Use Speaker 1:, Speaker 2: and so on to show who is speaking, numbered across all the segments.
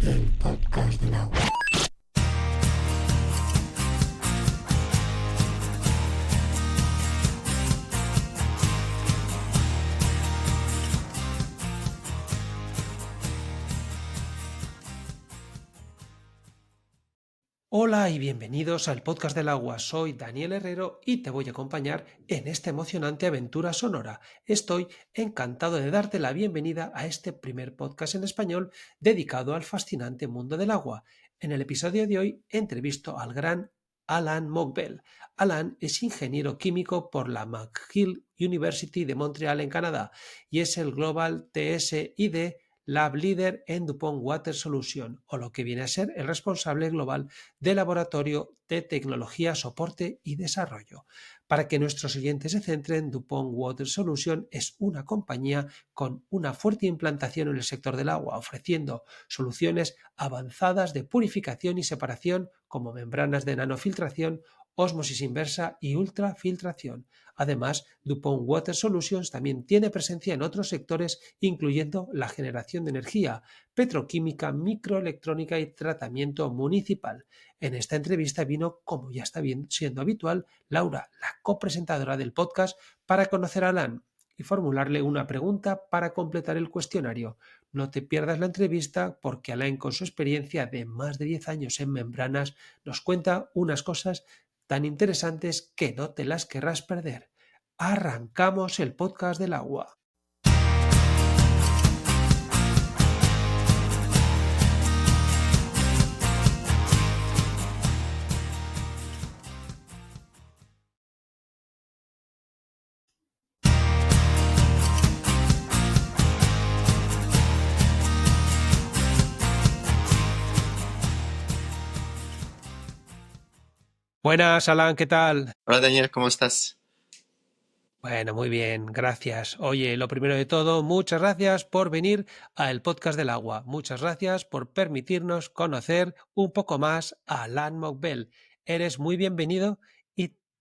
Speaker 1: El podcast del agua.
Speaker 2: Hola y bienvenidos al podcast del agua. Soy Daniel Herrero y te voy a acompañar en esta emocionante aventura sonora. Estoy encantado de darte la bienvenida a este primer podcast en español dedicado al fascinante mundo del agua. En el episodio de hoy entrevisto al gran Alan Mokbel. Alan es ingeniero químico por la McGill University de Montreal en Canadá y es el Global TSID Lab Leader en DuPont Water Solution, o lo que viene a ser el responsable global de Laboratorio de Tecnología, Soporte y Desarrollo. Para que nuestros oyentes se centren, DuPont Water Solution es una compañía con una fuerte implantación en el sector del agua, ofreciendo soluciones avanzadas de purificación y separación como membranas de nanofiltración, ósmosis inversa y ultrafiltración. Además, DuPont Water Solutions también tiene presencia en otros sectores, incluyendo la generación de energía, petroquímica, microelectrónica y tratamiento municipal. En esta entrevista vino, como ya está siendo habitual, Laura, la copresentadora del podcast, para conocer a Alan y formularle una pregunta para completar el cuestionario. No te pierdas la entrevista porque Alan, con su experiencia de más de 10 años en membranas, nos cuenta unas cosas tan interesantes que no te las querrás perder. Arrancamos el podcast del agua. Buenas, Alan, ¿qué tal?
Speaker 3: Hola Daniel, ¿cómo estás?
Speaker 2: Bueno, muy bien, gracias. Oye, lo primero de todo, muchas gracias por venir al podcast del agua. Muchas gracias por permitirnos conocer un poco más a Alan Mokbel. Eres muy bienvenido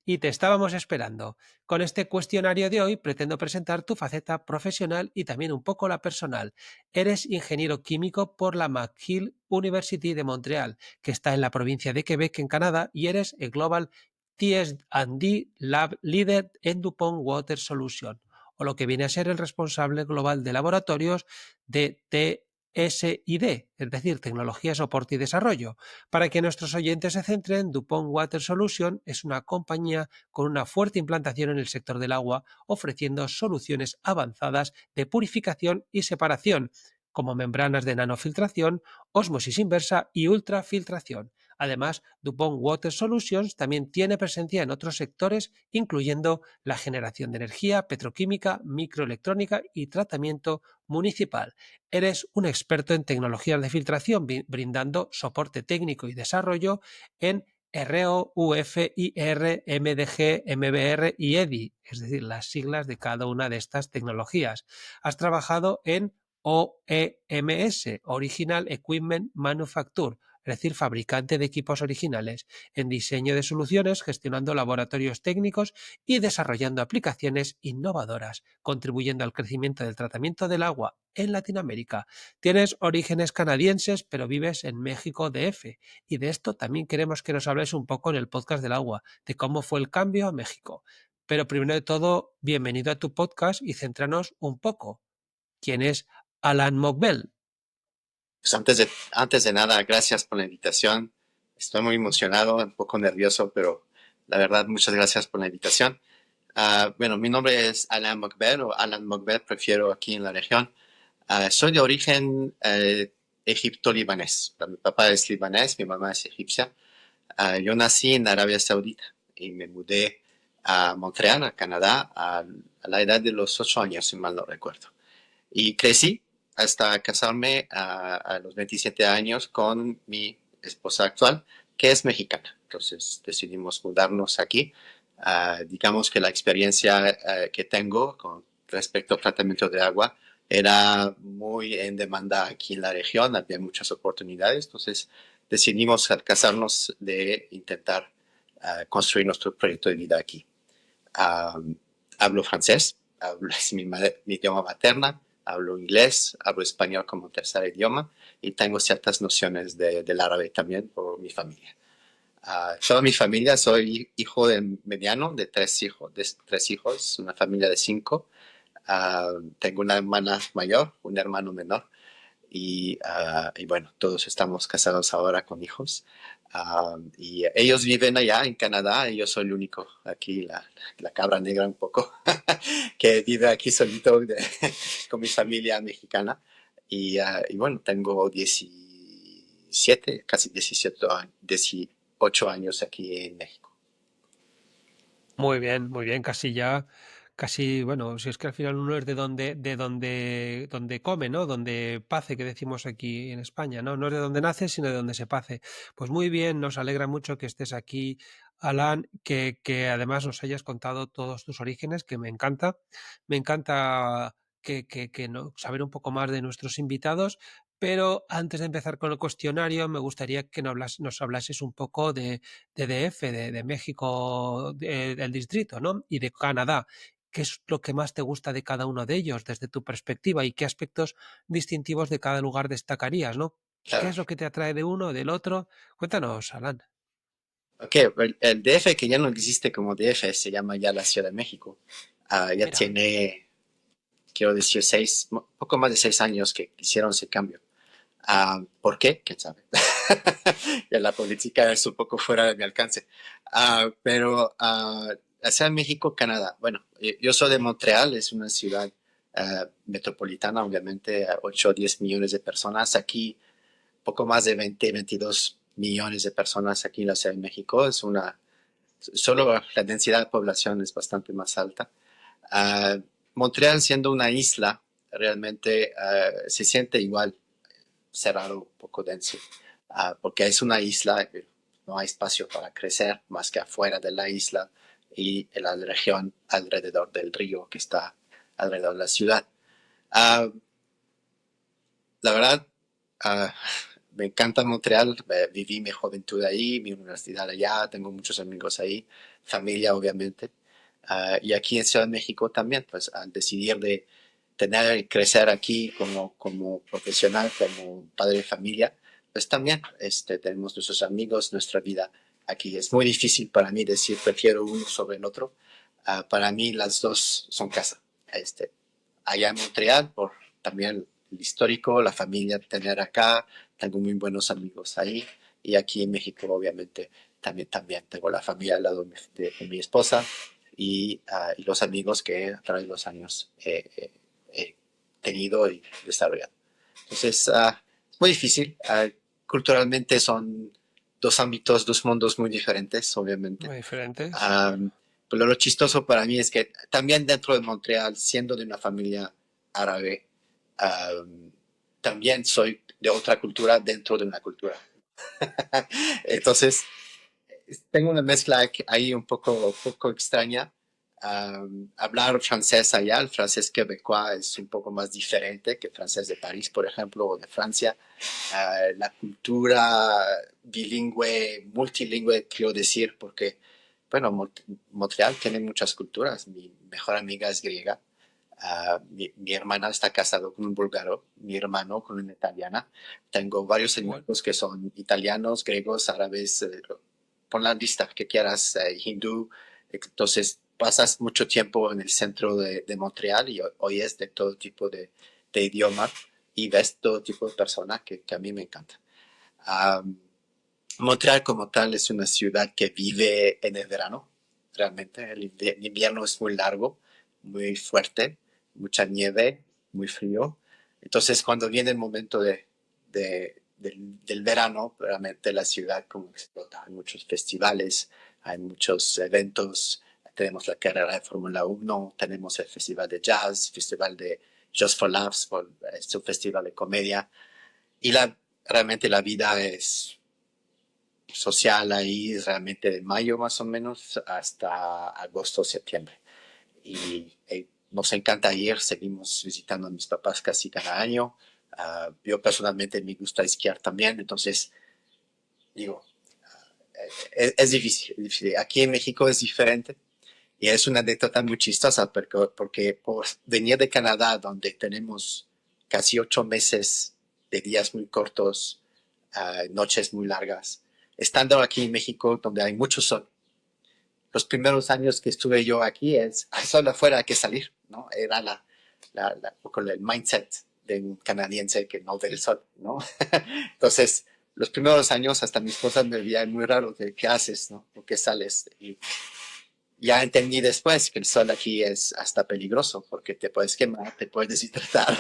Speaker 2: y te estábamos esperando. Con este cuestionario de hoy pretendo presentar tu faceta profesional y también un poco la personal. Eres ingeniero químico por la McGill University de Montreal, que está en la provincia de Quebec, en Canadá, y eres el Global TSD Lab Leader en DuPont Water Solution, o lo que viene a ser el responsable global de laboratorios de TSID, es decir, Tecnología, Soporte y Desarrollo. Para que nuestros oyentes se centren, DuPont Water Solution es una compañía con una fuerte implantación en el sector del agua, ofreciendo soluciones avanzadas de purificación y separación, como membranas de nanofiltración, ósmosis inversa y ultrafiltración. Además, DuPont Water Solutions también tiene presencia en otros sectores, incluyendo la generación de energía, petroquímica, microelectrónica y tratamiento municipal. Eres un experto en tecnologías de filtración, brindando soporte técnico y desarrollo en RO, UF, IR, MDG, MBR y EDI, es decir, las siglas de cada una de estas tecnologías. Has trabajado en OEMS, Original Equipment Manufacture, es decir, fabricante de equipos originales, en diseño de soluciones, gestionando laboratorios técnicos y desarrollando aplicaciones innovadoras, contribuyendo al crecimiento del tratamiento del agua en Latinoamérica. Tienes orígenes canadienses, pero vives en México DF, y de esto también queremos que nos hables un poco en el podcast del agua, de cómo fue el cambio a México. Pero primero de todo, bienvenido a tu podcast y céntranos un poco. ¿Quién es Alan Mokbel?
Speaker 3: Pues antes de nada, gracias por la invitación. Estoy muy emocionado, un poco nervioso, pero la verdad, muchas gracias por la invitación. Bueno, mi nombre es Alan Mokbel, o Alan Mokbel, prefiero aquí en la región. Soy de origen egipto-libanés. Mi papá es libanés, mi mamá es egipcia. Yo nací en Arabia Saudita y me mudé a Montreal, a Canadá, a la edad de los 8 años, si mal no recuerdo. Y crecí hasta casarme a los 27 años con mi esposa actual, que es mexicana. Entonces decidimos mudarnos aquí. Digamos que la experiencia que tengo con respecto al tratamiento de agua era muy en demanda aquí en la región, había muchas oportunidades, entonces decidimos al casarnos de intentar construir nuestro proyecto de vida aquí. Hablo francés, es mi idioma materna, hablo inglés, hablo español como tercer idioma y tengo ciertas nociones del árabe también por mi familia. Toda mi familia, soy hijo de mediano de tres hijos, una familia de 5. Tengo una hermana mayor, un hermano menor y bueno, todos estamos casados ahora con hijos. Y ellos viven allá en Canadá y yo soy el único aquí, la cabra negra un poco, que vive aquí solito con mi familia mexicana. Y bueno, tengo 17, casi 18 años aquí en México.
Speaker 2: Muy bien, casi ya, casi, bueno, si es que al final uno es donde come, ¿no? Donde pace, que decimos aquí en España, ¿no? No es de donde nace, sino de donde se pace. Pues muy bien, nos alegra mucho que estés aquí, Alan, que además nos hayas contado todos tus orígenes, que me encanta saber un poco más de nuestros invitados. Pero antes de empezar con el cuestionario, me gustaría que nos hablases un poco de DF, de México, del distrito, ¿no? Y de Canadá. ¿Qué es lo que más te gusta de cada uno de ellos desde tu perspectiva y qué aspectos distintivos de cada lugar destacarías, ¿no? ¿Qué
Speaker 3: Claro.
Speaker 2: es lo que te atrae de uno, del otro? Cuéntanos, Alan.
Speaker 3: Ok, el DF que ya no existe como DF, se llama ya la Ciudad de México. Ya
Speaker 2: Mira,
Speaker 3: tiene, quiero decir, poco más de 6 años que hicieron ese cambio. ¿Por qué? ¿Quién sabe? Ya la política es un poco fuera de mi alcance. Pero la Ciudad de México, Canadá. Bueno, yo soy de Montreal, es una ciudad metropolitana, obviamente, 8 o 10 millones de personas. Aquí, poco más de 20, 22 millones de personas aquí en la Ciudad de México. Solo la densidad de población es bastante más alta. Ah, Montreal, siendo una isla, realmente se siente igual cerrado, un poco denso, porque es una isla, no hay espacio para crecer más que afuera de la isla y en la región alrededor del río que está alrededor de la ciudad. Uh, la verdad, uh, me encanta Montreal, viví mi juventud ahí, mi universidad allá, tengo muchos amigos ahí, familia obviamente. Y aquí en Ciudad de México también, pues al decidir de tener y crecer aquí como profesional, como padre de familia, pues también tenemos nuestros amigos, nuestra vida aquí. Es muy difícil para mí decir prefiero uno sobre el otro. Para mí las dos son casa. Allá en Montreal, por también el histórico, la familia tener acá, tengo muy buenos amigos ahí. Y aquí en México, obviamente, también tengo la familia al lado de mi esposa y los amigos que a través de los años he tenido y desarrollado. Entonces, es muy difícil. Culturalmente son dos ámbitos, dos mundos muy diferentes, obviamente.
Speaker 2: muy diferentes.
Speaker 3: Um, pero lo chistoso para mí es que también dentro de Montreal, siendo de una familia árabe, um, también soy de otra cultura dentro de una cultura. Entonces, tengo una mezcla ahí un poco extraña. Hablar francés allá, el francés quebecois es un poco más diferente que el francés de París, por ejemplo, o de Francia. La cultura bilingüe, multilingüe, quiero decir, porque, bueno, Montreal tiene muchas culturas. Mi mejor amiga es griega. Mi hermana está casada con un búlgaro, mi hermano con una italiana. Tengo varios
Speaker 2: Bueno,
Speaker 3: amigos que son italianos, griegos, árabes, pon la lista que quieras, hindú. Entonces pasas mucho tiempo en el centro de Montreal y oyes de todo tipo de idioma y ves todo tipo de personas que a mí me encanta. Um, Montreal como tal es una ciudad que vive en el verano, realmente. El invierno es muy largo, muy fuerte, mucha nieve, muy frío. Entonces cuando viene el momento del verano, realmente la ciudad como explota. Hay muchos festivales, hay muchos eventos. Tenemos la carrera de Fórmula 1, tenemos el festival de jazz, festival de Just for Laughs, es un festival de comedia. Y realmente la vida es social ahí realmente de mayo más o menos hasta agosto, septiembre. Y nos encanta ir, seguimos visitando a mis papás casi cada año. Yo personalmente me gusta esquiar también, entonces digo, es difícil, es difícil. Aquí en México es diferente. Y es una anécdota muy chistosa porque por venir de Canadá, donde tenemos casi 8 meses de días muy cortos, noches muy largas, estando aquí en México, donde hay mucho sol. Los primeros años que estuve yo aquí es, hay sol afuera, hay que salir, ¿no? Era con el mindset de un canadiense que no ve el sol, ¿no? Entonces, los primeros años hasta mi esposa me veía muy raro de qué haces, ¿no? ¿Por qué sales? Y ya entendí después que el sol aquí es hasta peligroso porque te puedes quemar, te puedes deshidratar,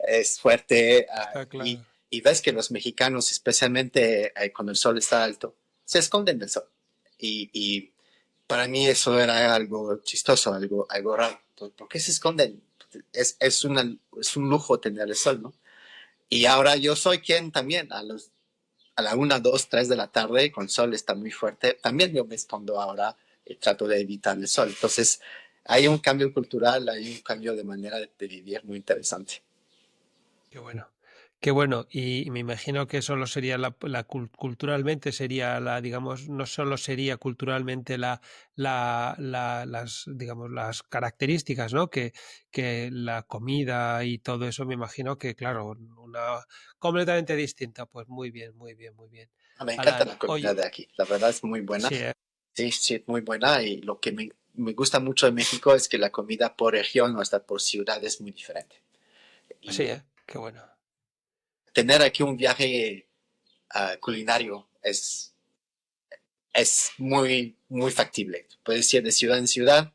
Speaker 3: es fuerte
Speaker 2: Está claro.
Speaker 3: y ves que los mexicanos, especialmente cuando el sol está alto, se esconden del sol. Y para mí eso era algo chistoso, algo raro. Entonces, ¿por qué se esconden? Es un lujo tener el sol, ¿no? Y ahora yo soy quien también, a la 1, 2, 3 de la tarde, con el sol está muy fuerte, también yo me escondo ahora y trato de evitar el sol. Entonces, hay un cambio cultural, hay un cambio de manera de vivir muy interesante.
Speaker 2: Qué bueno. Qué bueno. Y me imagino que solo sería culturalmente sería la, digamos, no solo sería culturalmente las, digamos, las características, ¿no? Que la comida y todo eso, me imagino que, claro, una completamente distinta. Pues muy bien, muy bien, muy bien.
Speaker 3: Me encanta
Speaker 2: Alan,
Speaker 3: la comida
Speaker 2: oye,
Speaker 3: de aquí, la verdad es muy buena.
Speaker 2: sí,
Speaker 3: Sí, sí, es muy buena y lo que me gusta mucho de México es que la comida por región o hasta por ciudad es muy diferente.
Speaker 2: sí,
Speaker 3: Y
Speaker 2: qué bueno.
Speaker 3: tener aquí un viaje culinario es muy factible. Puedes ir de ciudad en ciudad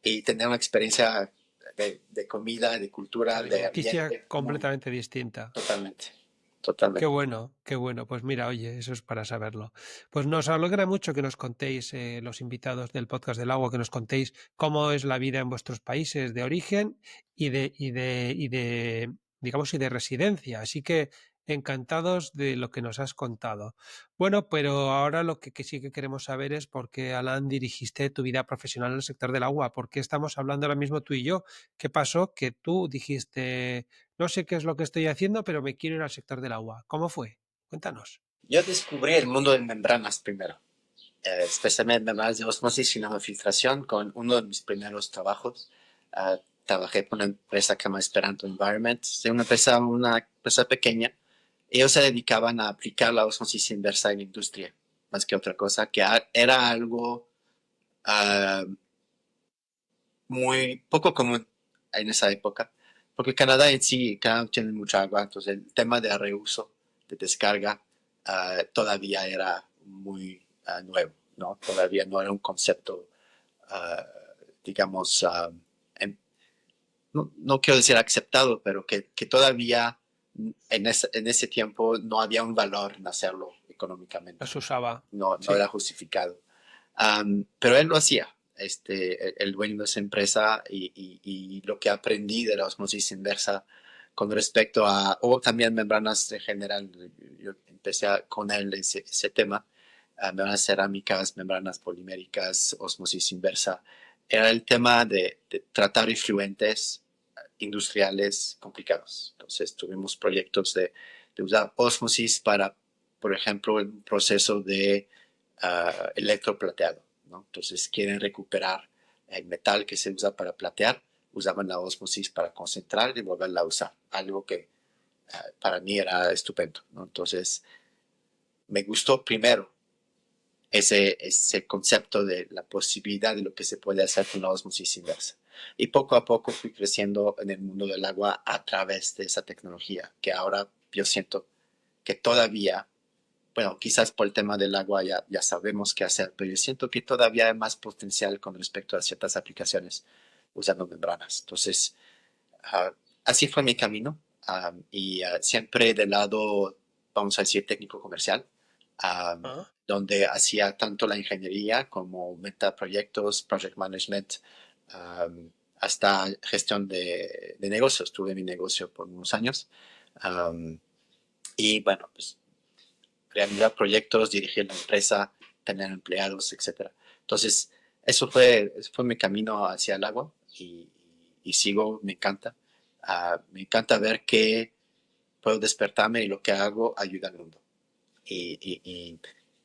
Speaker 3: y tener una experiencia de comida, de cultura, de
Speaker 2: Alimenticia
Speaker 3: ambiente, muy
Speaker 2: completamente distinta.
Speaker 3: totalmente, totalmente.
Speaker 2: Qué bueno. Pues mira, oye, eso es para saberlo. Pues nos alegra mucho que nos contéis, los invitados del podcast del agua, que nos contéis cómo es la vida en vuestros países de origen y de, digamos, y de residencia. Así que encantados de lo que nos has contado. Bueno, pero ahora lo que sí que queremos saber es por qué, Alan, dirigiste tu vida profesional en el sector del agua. ¿Por qué estamos hablando ahora mismo tú y yo? ¿Qué pasó? Que tú dijiste, no sé qué es lo que estoy haciendo, pero me quiero ir al sector del agua. ¿Cómo fue? Cuéntanos.
Speaker 3: Yo descubrí el mundo de membranas primero, especialmente membranas de osmosis y nanofiltración con uno de mis primeros trabajos. Trabajé con una empresa que se llama Esperanto Environment, de una empresa pequeña. Ellos se dedicaban a aplicar la osmosis inversa en la industria, más que otra cosa, que era algo uh, muy poco común en esa época, porque Canadá en sí, Canadá tiene mucha agua, entonces el tema de reuso, de descarga, todavía era muy nuevo, ¿no? Todavía no era un concepto, digamos, no quiero decir aceptado, pero que todavía en ese tiempo no había un valor en hacerlo económicamente,
Speaker 2: Las usaba.
Speaker 3: no
Speaker 2: Sí.
Speaker 3: era justificado. Pero él lo hacía, el dueño de esa empresa, y lo que aprendí de la osmosis inversa con respecto o también membranas en general, yo empecé con él ese tema, membranas cerámicas, membranas poliméricas, osmosis inversa, era el tema de tratar efluentes industriales complicados. Entonces tuvimos proyectos de usar osmosis para, por ejemplo, un proceso de electroplateado, ¿no? Entonces quieren recuperar el metal que se usa para platear, usaban la osmosis para concentrar y volverla a usar, algo que para mí era estupendo, ¿no? Entonces me gustó primero ese concepto de la posibilidad de lo que se puede hacer con la osmosis inversa. Y poco a poco fui creciendo en el mundo del agua a través de esa tecnología, que ahora yo siento que todavía, bueno, quizás por el tema del agua ya sabemos qué hacer, pero yo siento que todavía hay más potencial con respecto a ciertas aplicaciones usando membranas. Entonces, así fue mi camino, y siempre del lado, vamos a decir, técnico comercial,
Speaker 2: Ah,
Speaker 3: donde hacía tanto la ingeniería como metaproyectos, project management, hasta gestión de negocios. Tuve mi negocio por unos años. Y bueno, pues realizar proyectos, dirigir la empresa, tener empleados, etcétera. Entonces, eso fue mi camino hacia el agua y sigo, me encanta. Me encanta ver que puedo despertarme y lo que hago ayuda al mundo. Y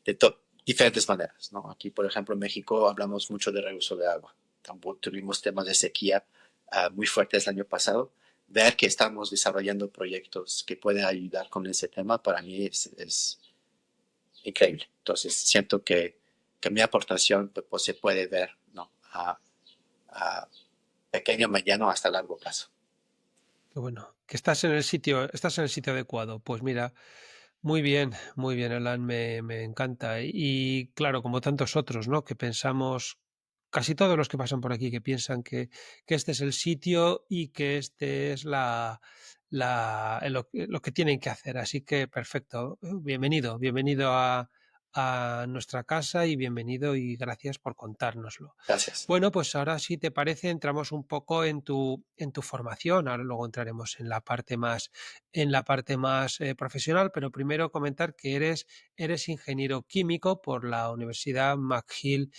Speaker 3: de diferentes maneras, ¿no? Aquí, por ejemplo, en México hablamos mucho de reuso de agua. tuvimos temas de sequía muy fuertes el año pasado. Ver que estamos desarrollando proyectos que pueden ayudar con ese tema para mí es increíble. Entonces siento que mi aportación pues, se puede ver, ¿no? A pequeño, mediano hasta largo plazo.
Speaker 2: Qué bueno, que estás en el sitio adecuado. Pues mira, muy bien, Alan, me encanta. Y claro, como tantos otros, ¿no? Que pensamos, casi todos los que pasan por aquí, que piensan que este es el sitio y que este es lo que tienen que hacer. Así que perfecto. Bienvenido, bienvenido a nuestra casa y bienvenido y gracias por contárnoslo.
Speaker 3: Gracias.
Speaker 2: Bueno, pues ahora si te parece, entramos un poco en tu formación. Ahora luego entraremos en la parte más profesional, pero primero comentar que eres ingeniero químico por la Universidad McGill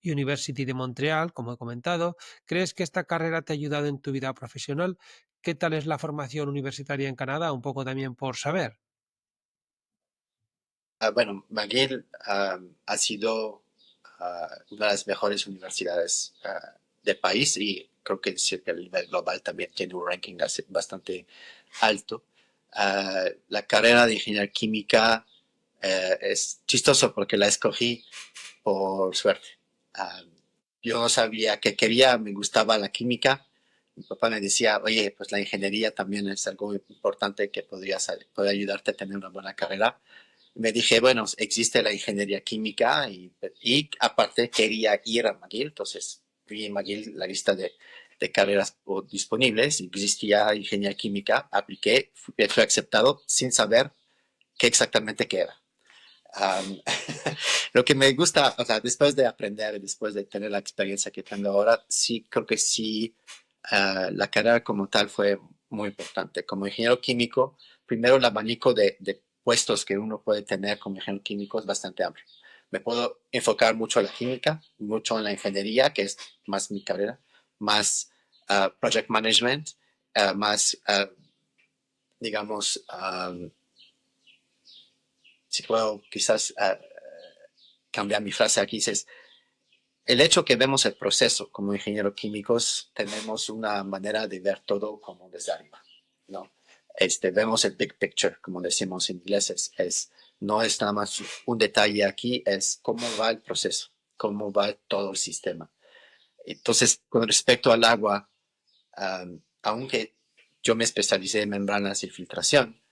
Speaker 2: University de Montreal, como he comentado. ¿Crees que esta carrera te ha ayudado en tu vida profesional? ¿Qué tal es la formación universitaria en Canadá? Un poco también por saber.
Speaker 3: Bueno, McGill ha sido una de las mejores universidades del país y creo que a nivel global también tiene un ranking bastante alto. La carrera de ingeniería química es chistoso porque la escogí por suerte. Uh, yo no sabía qué quería, me gustaba la química. Mi papá me decía, oye, pues la ingeniería también es algo importante que puede ayudarte a tener una buena carrera. Me dije, bueno, existe la ingeniería química y aparte quería ir a McGill, entonces vi en McGill la lista de carreras disponibles, existía ingeniería química, apliqué, fui aceptado sin saber qué exactamente qué era. Um, lo que me gusta, o sea, después de aprender, después de tener la experiencia que tengo ahora, sí, creo que sí, la carrera como tal fue muy importante. Como ingeniero químico, primero el abanico de puestos que uno puede tener como ingeniero químico es bastante amplio. Me puedo enfocar mucho en la química, mucho en la ingeniería, que es más mi carrera, más project management, más, digamos, si puedo quizás cambiar mi frase aquí, es el hecho que vemos el proceso como ingenieros químicos, tenemos una manera de ver todo como desde arriba, ¿no? Vemos el big picture, como decimos en inglés, no es nada más un detalle aquí, es cómo va el proceso, cómo va todo el sistema. Entonces, con respecto al agua, aunque yo me especialicé en membranas y filtración,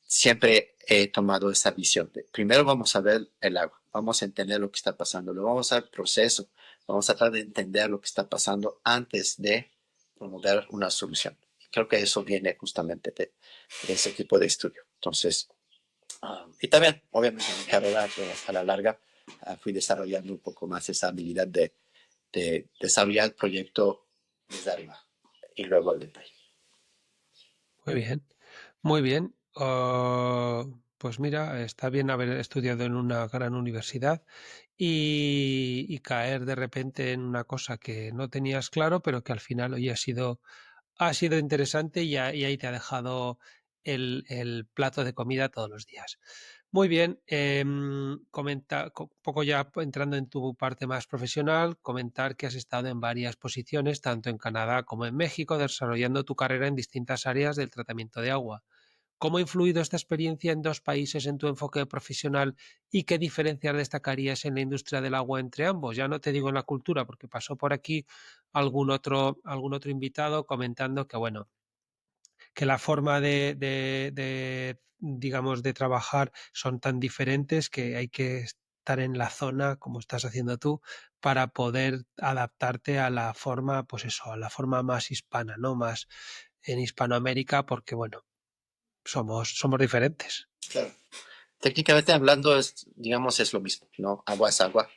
Speaker 3: siempre he tomado esa visión de primero vamos a ver el agua, vamos a entender lo que está pasando, luego vamos al proceso, vamos a tratar de entender lo que está pasando antes de promover una solución. Creo que eso viene justamente de ese tipo de estudio. Entonces, y también, obviamente, en mi carrera a la larga fui desarrollando un poco más esa habilidad de desarrollar el proyecto desde arriba y luego al detalle.
Speaker 2: Muy bien, muy bien. Pues mira, está bien haber estudiado en una gran universidad y caer de repente en una cosa que no tenías claro, pero que al final hoy ha sido interesante y ahí te ha dejado el plato de comida todos los días. Muy bien, poco ya entrando en tu parte más profesional, comentar que has estado en varias posiciones, tanto en Canadá como en México, desarrollando tu carrera en distintas áreas del tratamiento de agua. ¿Cómo ha influido esta experiencia en dos países en tu enfoque profesional y qué diferencias destacarías en la industria del agua entre ambos? Ya no te digo en la cultura, porque pasó por aquí algún otro invitado comentando que, bueno, que la forma digamos, de trabajar son tan diferentes que hay que estar en la zona, como estás haciendo tú, para poder adaptarte a la forma, pues eso, a la forma más hispana, ¿no? Más en Hispanoamérica, porque, bueno, somos diferentes.
Speaker 3: Claro. Técnicamente hablando, digamos, es lo mismo, ¿no? Agua es agua.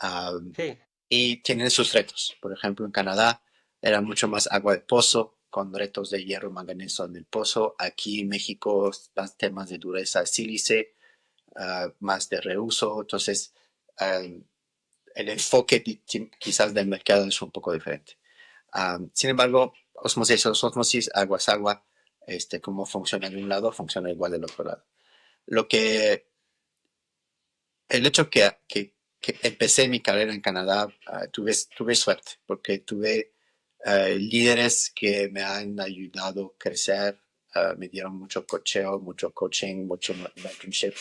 Speaker 3: Um,
Speaker 2: Sí.
Speaker 3: y tienen sus retos. Por ejemplo, en Canadá era mucho más agua de pozo, con retos de hierro, manganeso en el pozo. Aquí en México, más temas de dureza, sílice, más de reuso. Entonces, el enfoque quizás del mercado es un poco diferente. Sin embargo, osmosis, agua es agua. Cómo funciona de un lado, funciona igual del otro lado. Lo que el hecho que que empecé mi carrera en Canadá, tuve suerte, porque tuve líderes que me han ayudado a crecer, me dieron mucho cocheo, mucho coaching, mucho mentorship.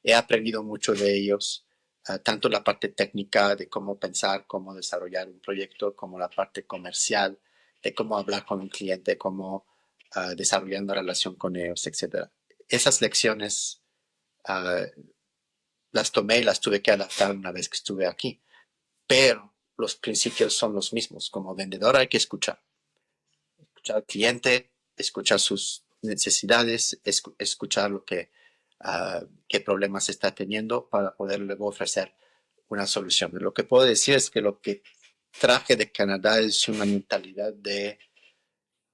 Speaker 3: He aprendido mucho de ellos, tanto la parte técnica de cómo pensar, cómo desarrollar un proyecto, como la parte comercial, de cómo hablar con un cliente, cómo desarrollar una relación con ellos, etcétera. Esas lecciones las tomé y las tuve que adaptar una vez que estuve aquí, pero los principios son los mismos. Como vendedor hay que escuchar al cliente, escuchar sus necesidades, escuchar lo que, qué problemas está teniendo para poder luego ofrecer una solución. Lo que puedo decir es que lo que traje de Canadá es una mentalidad de,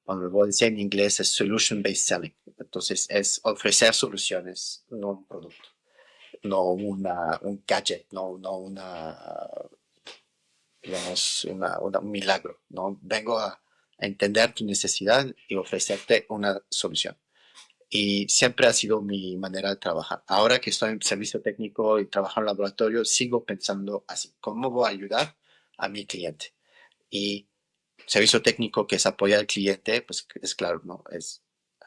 Speaker 3: cuando lo voy a decir en inglés, es solution-based selling. Entonces es ofrecer soluciones, no un producto, no un gadget, no digamos, un milagro, ¿no? Vengo a entender tu necesidad y ofrecerte una solución. Y siempre ha sido mi manera de trabajar. Ahora que estoy en servicio técnico y trabajo en laboratorio, sigo pensando así, ¿cómo voy a ayudar a mi cliente? Y servicio técnico, que es apoyar al cliente, pues es claro, ¿no? Es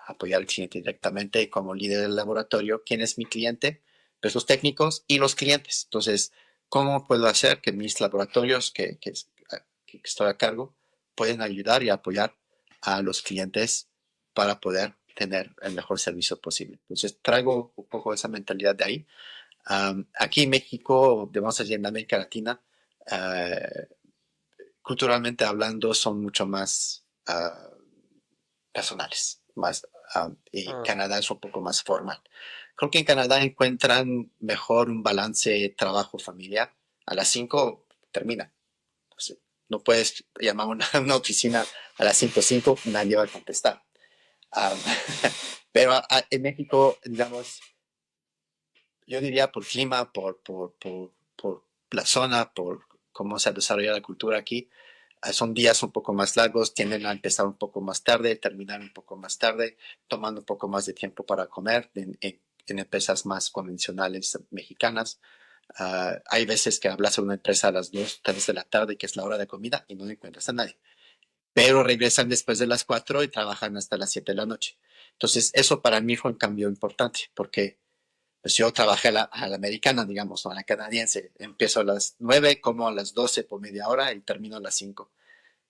Speaker 3: apoyar al cliente directamente. Y como líder del laboratorio, ¿quién es mi cliente? Pues los técnicos y los clientes. Entonces, ¿cómo puedo hacer que mis laboratorios que estoy a cargo pueden ayudar y apoyar a los clientes para poder tener el mejor servicio posible? Entonces, traigo un poco esa mentalidad de ahí. Aquí en México, vamos a decir en América Latina, culturalmente hablando, son mucho más personales, más, y
Speaker 2: Ah,
Speaker 3: Canadá es un poco más formal. Creo que en Canadá encuentran mejor un balance trabajo-familia. A las 5 termina. Entonces, no puedes llamar a una oficina a las 5:05, nadie va a contestar. Um, pero en México, digamos, yo diría por clima, por la zona, por cómo se ha desarrollado la cultura aquí, son días un poco más largos, tienden a empezar un poco más tarde, terminar un poco más tarde, tomando un poco más de tiempo para comer en empresas más convencionales mexicanas. Hay veces que hablas a una empresa a las 2, 3 de la tarde, que es la hora de comida, y no encuentras a nadie. Pero regresan después de las 4 y trabajan hasta las 7 de la noche. Entonces, eso para mí fue un cambio importante, porque pues yo trabajé a la americana, digamos, o a la canadiense. Empiezo a las 9, como a las 12 por media hora y termino a las 5.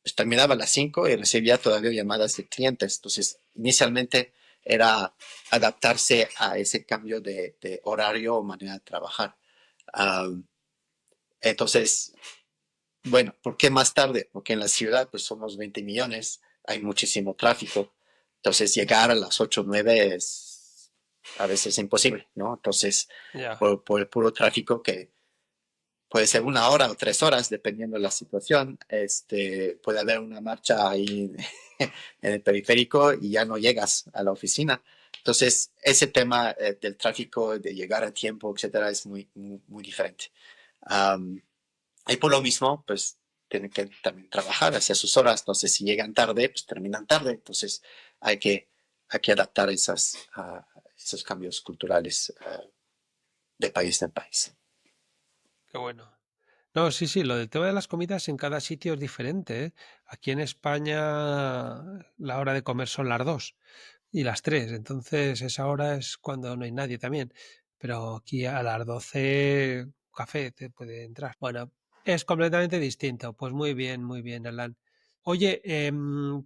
Speaker 3: Pues terminaba a las 5 y recibía todavía llamadas de clientes. Entonces, inicialmente era adaptarse a ese cambio de horario o manera de trabajar. Um, entonces, bueno, ¿por qué más tarde? Porque en la ciudad pues somos 20 millones, hay muchísimo tráfico. Entonces, llegar a las 8 o 9 es a veces imposible, ¿no? Entonces,
Speaker 2: ya.
Speaker 3: por el puro tráfico que puede ser 1 hora o 3 horas, dependiendo de la situación. Puede haber una marcha ahí en el periférico y ya no llegas a la oficina. Entonces, ese tema del tráfico, de llegar a tiempo, etcétera, es muy, muy, muy diferente. Um, y por lo mismo, pues tienen que también trabajar hacia sus horas. Entonces, si llegan tarde, pues terminan tarde. Entonces, hay que, hay que adaptar esos cambios culturales de país en país.
Speaker 2: Qué bueno. No, sí, sí, lo del tema de las comidas en cada sitio es diferente, ¿eh? Aquí en España la hora de comer son las 2 y las 3, entonces esa hora es cuando no hay nadie también. Pero aquí a las 12 café te puede entrar. Bueno, es completamente distinto. Pues muy bien, Alan. Oye,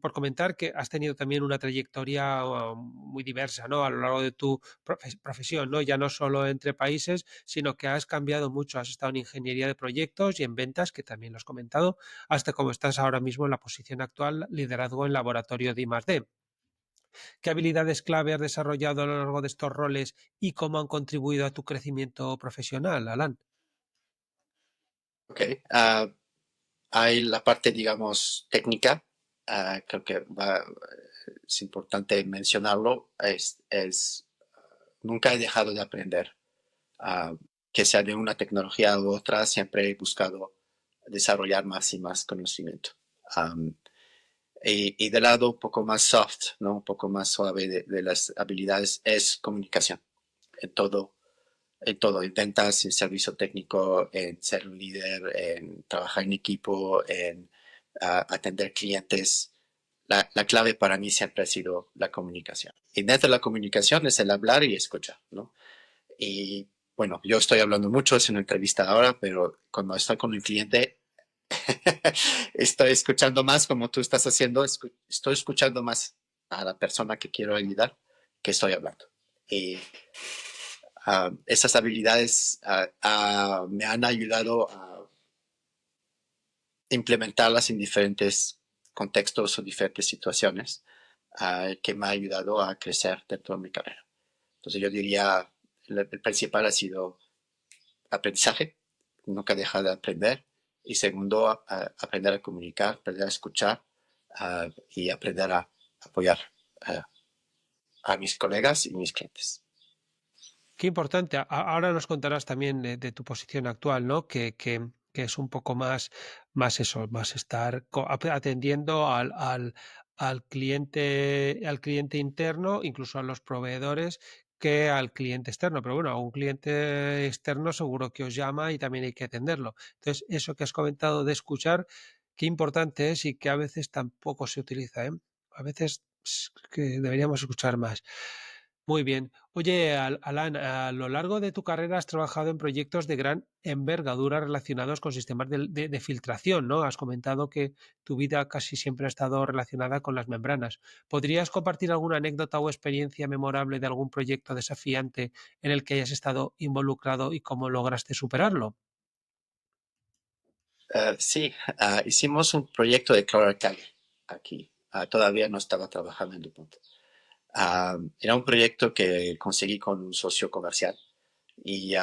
Speaker 2: por comentar que has tenido también una trayectoria muy diversa, ¿no? A lo largo de tu profesión, ¿no? Ya no solo entre países, sino que has cambiado mucho. Has estado en ingeniería de proyectos y en ventas, que también lo has comentado, hasta como estás ahora mismo en la posición actual, liderazgo en laboratorio de I+D. ¿Qué habilidades clave has desarrollado a lo largo de estos roles y cómo han contribuido a tu crecimiento profesional, Alan?
Speaker 3: Ok. Hay la parte, digamos, técnica. Creo que es importante mencionarlo. Nunca he dejado de aprender. Ah, que sea de una tecnología u otra, siempre he buscado desarrollar más y más conocimiento. Um, y del lado un poco más soft, ¿no? Un poco más suave de las habilidades es comunicación en todo, en todo, en ventas, en servicio técnico, en ser un líder, en trabajar en equipo, en atender clientes. La clave para mí siempre ha sido la comunicación. Y dentro de la comunicación es el hablar y escuchar, ¿no? Y bueno, yo estoy hablando mucho, es una entrevista ahora, pero cuando estoy con un cliente, estoy escuchando más como tú estás haciendo, estoy escuchando más a la persona que quiero ayudar que estoy hablando. Y esas habilidades me han ayudado a implementarlas en diferentes contextos o diferentes situaciones que me ha ayudado a crecer dentro de mi carrera. Entonces yo diría, el principal ha sido aprendizaje, nunca dejar de aprender. Y segundo, aprender a comunicar, aprender a escuchar y aprender a apoyar a mis colegas y mis clientes.
Speaker 2: Qué importante. Ahora nos contarás también de tu posición actual, ¿no? Que es un poco más eso, más estar atendiendo al cliente interno, incluso a los proveedores, que al cliente externo. Pero bueno, a un cliente externo seguro que os llama y también hay que atenderlo. Entonces, eso que has comentado de escuchar, qué importante es y que a veces tampoco se utiliza, ¿eh? A veces que deberíamos escuchar más. Muy bien. Oye, Alan, a lo largo de tu carrera has trabajado en proyectos de gran envergadura relacionados con sistemas de filtración, ¿no? Has comentado que tu vida casi siempre ha estado relacionada con las membranas. ¿Podrías compartir alguna anécdota o experiencia memorable de algún proyecto desafiante en el que hayas estado involucrado y cómo lograste superarlo?
Speaker 3: Sí, hicimos un proyecto de cloralcali aquí. Todavía no estaba trabajando en DuPont. Era un proyecto que conseguí con un socio comercial y,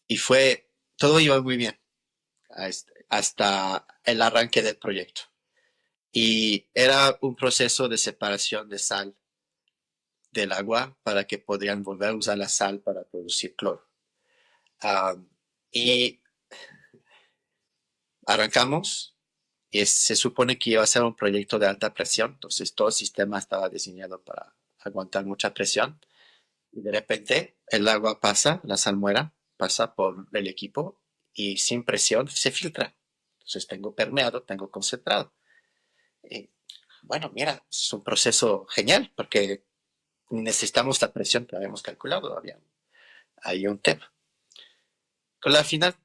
Speaker 3: y todo iba muy bien hasta el arranque del proyecto. Y era un proceso de separación de sal del agua para que podrían volver a usar la sal para producir cloro. Y arrancamos y se supone que iba a ser un proyecto de alta presión, entonces todo el sistema estaba diseñado para aguantar mucha presión y de repente el agua pasa, la salmuera pasa por el equipo y sin presión se filtra. Entonces tengo permeado, tengo concentrado. Y bueno, mira, es un proceso genial porque necesitamos la presión que habíamos calculado. Hay un tema. Con la final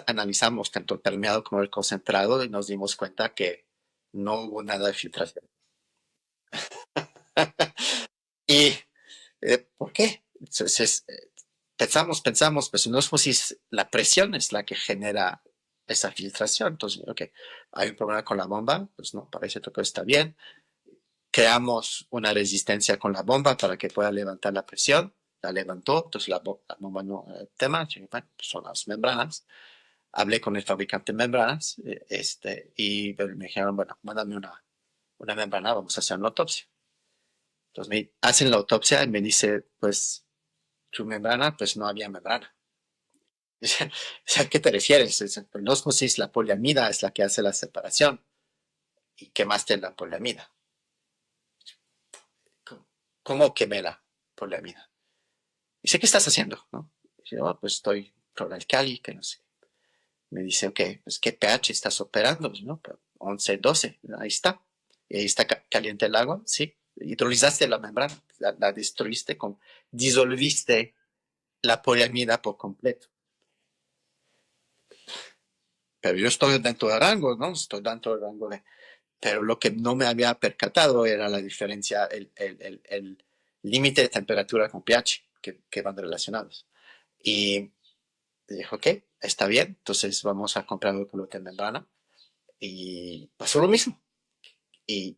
Speaker 3: analizamos tanto el permeado como el concentrado y nos dimos cuenta que no hubo nada de filtración. ¿Y por qué? Entonces, pensamos, pues no es como si la presión es la que genera esa filtración. Entonces, ok, hay un problema con la bomba, pues no, parece que todo está bien. Creamos una resistencia con la bomba para que pueda levantar la presión. La levantó, entonces la bomba no tema, bueno, son las membranas. Hablé con el fabricante de membranas y me dijeron, bueno, mándame una membrana, vamos a hacer una autopsia. Entonces me hacen la autopsia y me dice, pues, tu membrana, pues no había membrana. ¿A qué te refieres? Pues, no osmosis, la poliamida es la que hace la separación. ¿Y quemaste la poliamida? ¿Cómo quemé la poliamida? Dice, ¿qué estás haciendo? ¿No? Dice, oh, pues estoy cloralcali, que no sé. Me dice, ok, pues ¿qué pH estás operando? Pues, ¿no? 11, 12, ahí está. Y ahí está caliente el agua, sí. Hidrolizaste la membrana, la destruiste, disolviste la poliamida por completo. Pero yo estoy dentro del rango, ¿no? Estoy dentro del rango de... Pero lo que no me había percatado era la diferencia, el límite de temperatura con pH que van relacionados. Y dijo, ok, está bien, entonces vamos a comprar el gluten membrana. Y pasó lo mismo. Y,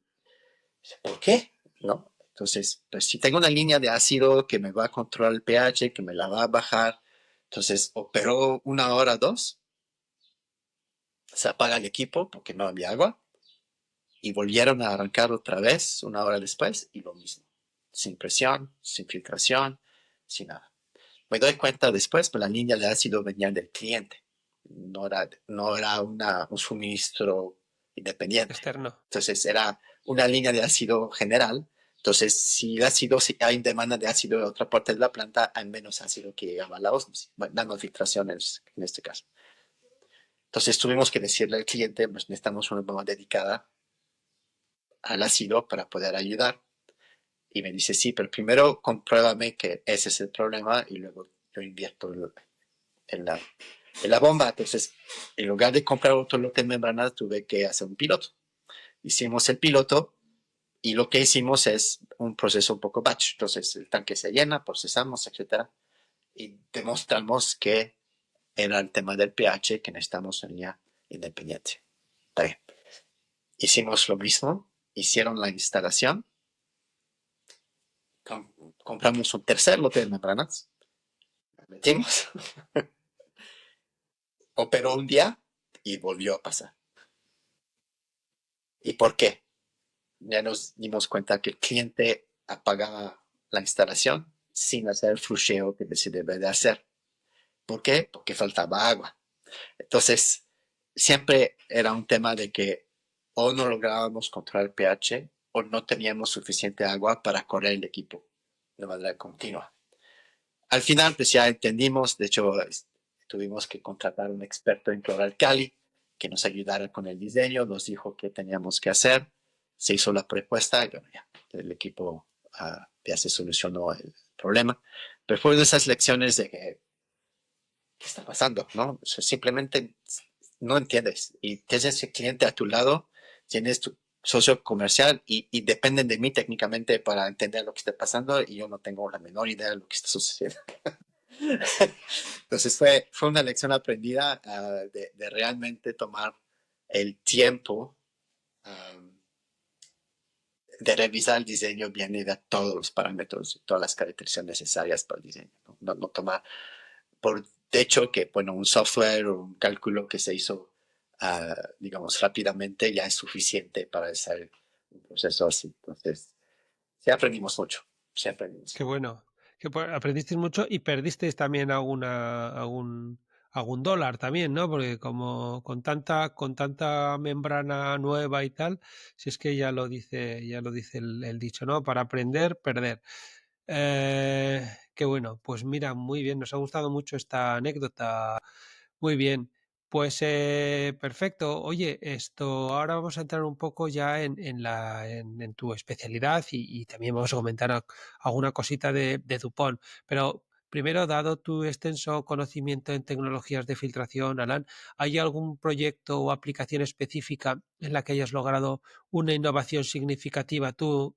Speaker 3: ¿por qué? ¿No? Entonces, pues si tengo una línea de ácido que me va a controlar el pH, que me la va a bajar, entonces operó 1 hora, 2, se apaga el equipo porque no había agua y volvieron a arrancar otra vez 1 hora después y lo mismo. Sin presión, sin filtración, sin nada. Me doy cuenta después que la línea de ácido venía del cliente. No era un suministro independiente.
Speaker 2: Externo.
Speaker 3: Entonces era una línea de ácido general, Entonces, si hay demanda de ácido en otra parte de la planta, hay menos ácido que llegaba a la ósmosis, nanofiltraciones en este caso. Entonces, tuvimos que decirle al cliente, pues necesitamos una bomba dedicada al ácido para poder ayudar. Y me dice, sí, pero primero compruébame que ese es el problema y luego yo invierto en la bomba. Entonces, en lugar de comprar otro lote de membranas, tuve que hacer un piloto. Hicimos el piloto y lo que hicimos es un proceso un poco batch. Entonces, el tanque se llena, procesamos, etcétera, y demostramos que era el tema del pH, que necesitamos una línea independiente. Está bien. Hicimos lo mismo, hicieron la instalación, compramos un tercer lote de membranas, metimos, operó un día y volvió a pasar. ¿Y por qué? Ya nos dimos cuenta que el cliente apagaba la instalación sin hacer el flusheo que se debe de hacer. ¿Por qué? Porque faltaba agua. Entonces, siempre era un tema de que o no lográbamos controlar el pH o no teníamos suficiente agua para correr el equipo de manera continua. Al final, pues ya entendimos, de hecho, tuvimos que contratar a un experto en cloralcali que nos ayudara con el diseño, nos dijo qué teníamos que hacer, se hizo la propuesta y bueno, ya, el equipo ya se solucionó el problema. Pero fue de esas lecciones de que, ¿qué está pasando? ¿No? O sea, simplemente no entiendes y tienes ese cliente a tu lado, tienes tu socio comercial y dependen de mí técnicamente para entender lo que está pasando y yo no tengo la menor idea de lo que está sucediendo. Entonces fue una lección aprendida de realmente tomar el tiempo de revisar el diseño bien y ver todos los parámetros, todas las características necesarias para el diseño. No tomar por hecho que, bueno, un software o un cálculo que se hizo, digamos, rápidamente ya es suficiente para hacer un proceso así. Entonces, sí aprendimos mucho, sí aprendimos.
Speaker 2: Qué bueno. Que aprendisteis mucho y perdisteis también algún dólar también, ¿no? Porque como con tanta membrana nueva y tal, si es que ya lo dice el dicho, ¿no? Para aprender, perder. Qué bueno, pues mira, muy bien, nos ha gustado mucho esta anécdota. Muy bien, pues perfecto. Oye, ahora vamos a entrar un poco ya en tu especialidad y también vamos a comentar alguna cosita de Dupont. Pero primero, dado tu extenso conocimiento en tecnologías de filtración, Alan, ¿hay algún proyecto o aplicación específica en la que hayas logrado una innovación significativa tú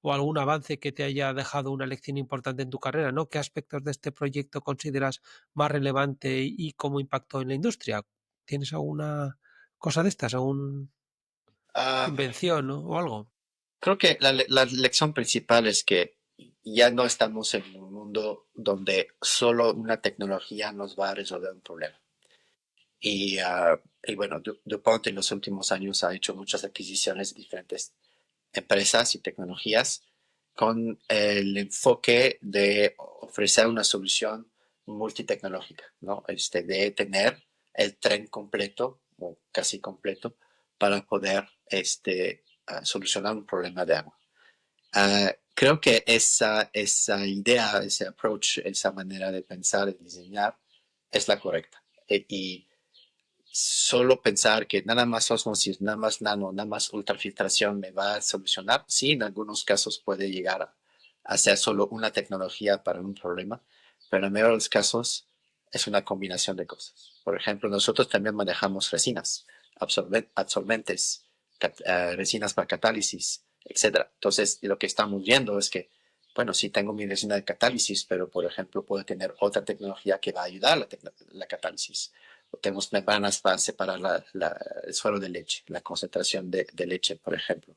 Speaker 2: o algún avance que te haya dejado una lección importante en tu carrera, ¿no? ¿Qué aspectos de este proyecto consideras más relevante y cómo impactó en la industria? ¿Tienes alguna cosa de estas, alguna
Speaker 3: Uh,
Speaker 2: invención, ¿no? o algo?
Speaker 3: Creo que la lección principal es que ya no estamos en un mundo donde solo una tecnología nos va a resolver un problema. Y bueno, DuPont en los últimos años ha hecho muchas adquisiciones de diferentes empresas y tecnologías con el enfoque de ofrecer una solución multitecnológica, ¿no? De tener el tren completo o casi completo para poder solucionar un problema de agua. Creo que esa idea, ese approach, esa manera de pensar y diseñar es la correcta. Y solo pensar que nada más osmosis, nada más nano, nada más ultrafiltración me va a solucionar, sí, en algunos casos puede llegar a ser solo una tecnología para un problema, pero en la mayoría de los casos es una combinación de cosas. Por ejemplo, nosotros también manejamos resinas, absorbentes, resinas para catálisis, etcétera. Entonces, lo que estamos viendo es que, bueno, sí tengo mi resina de catálisis, pero por ejemplo puedo tener otra tecnología que va a ayudar a la catálisis. Tenemos membranas para separar el suero de leche, la concentración de leche, por ejemplo.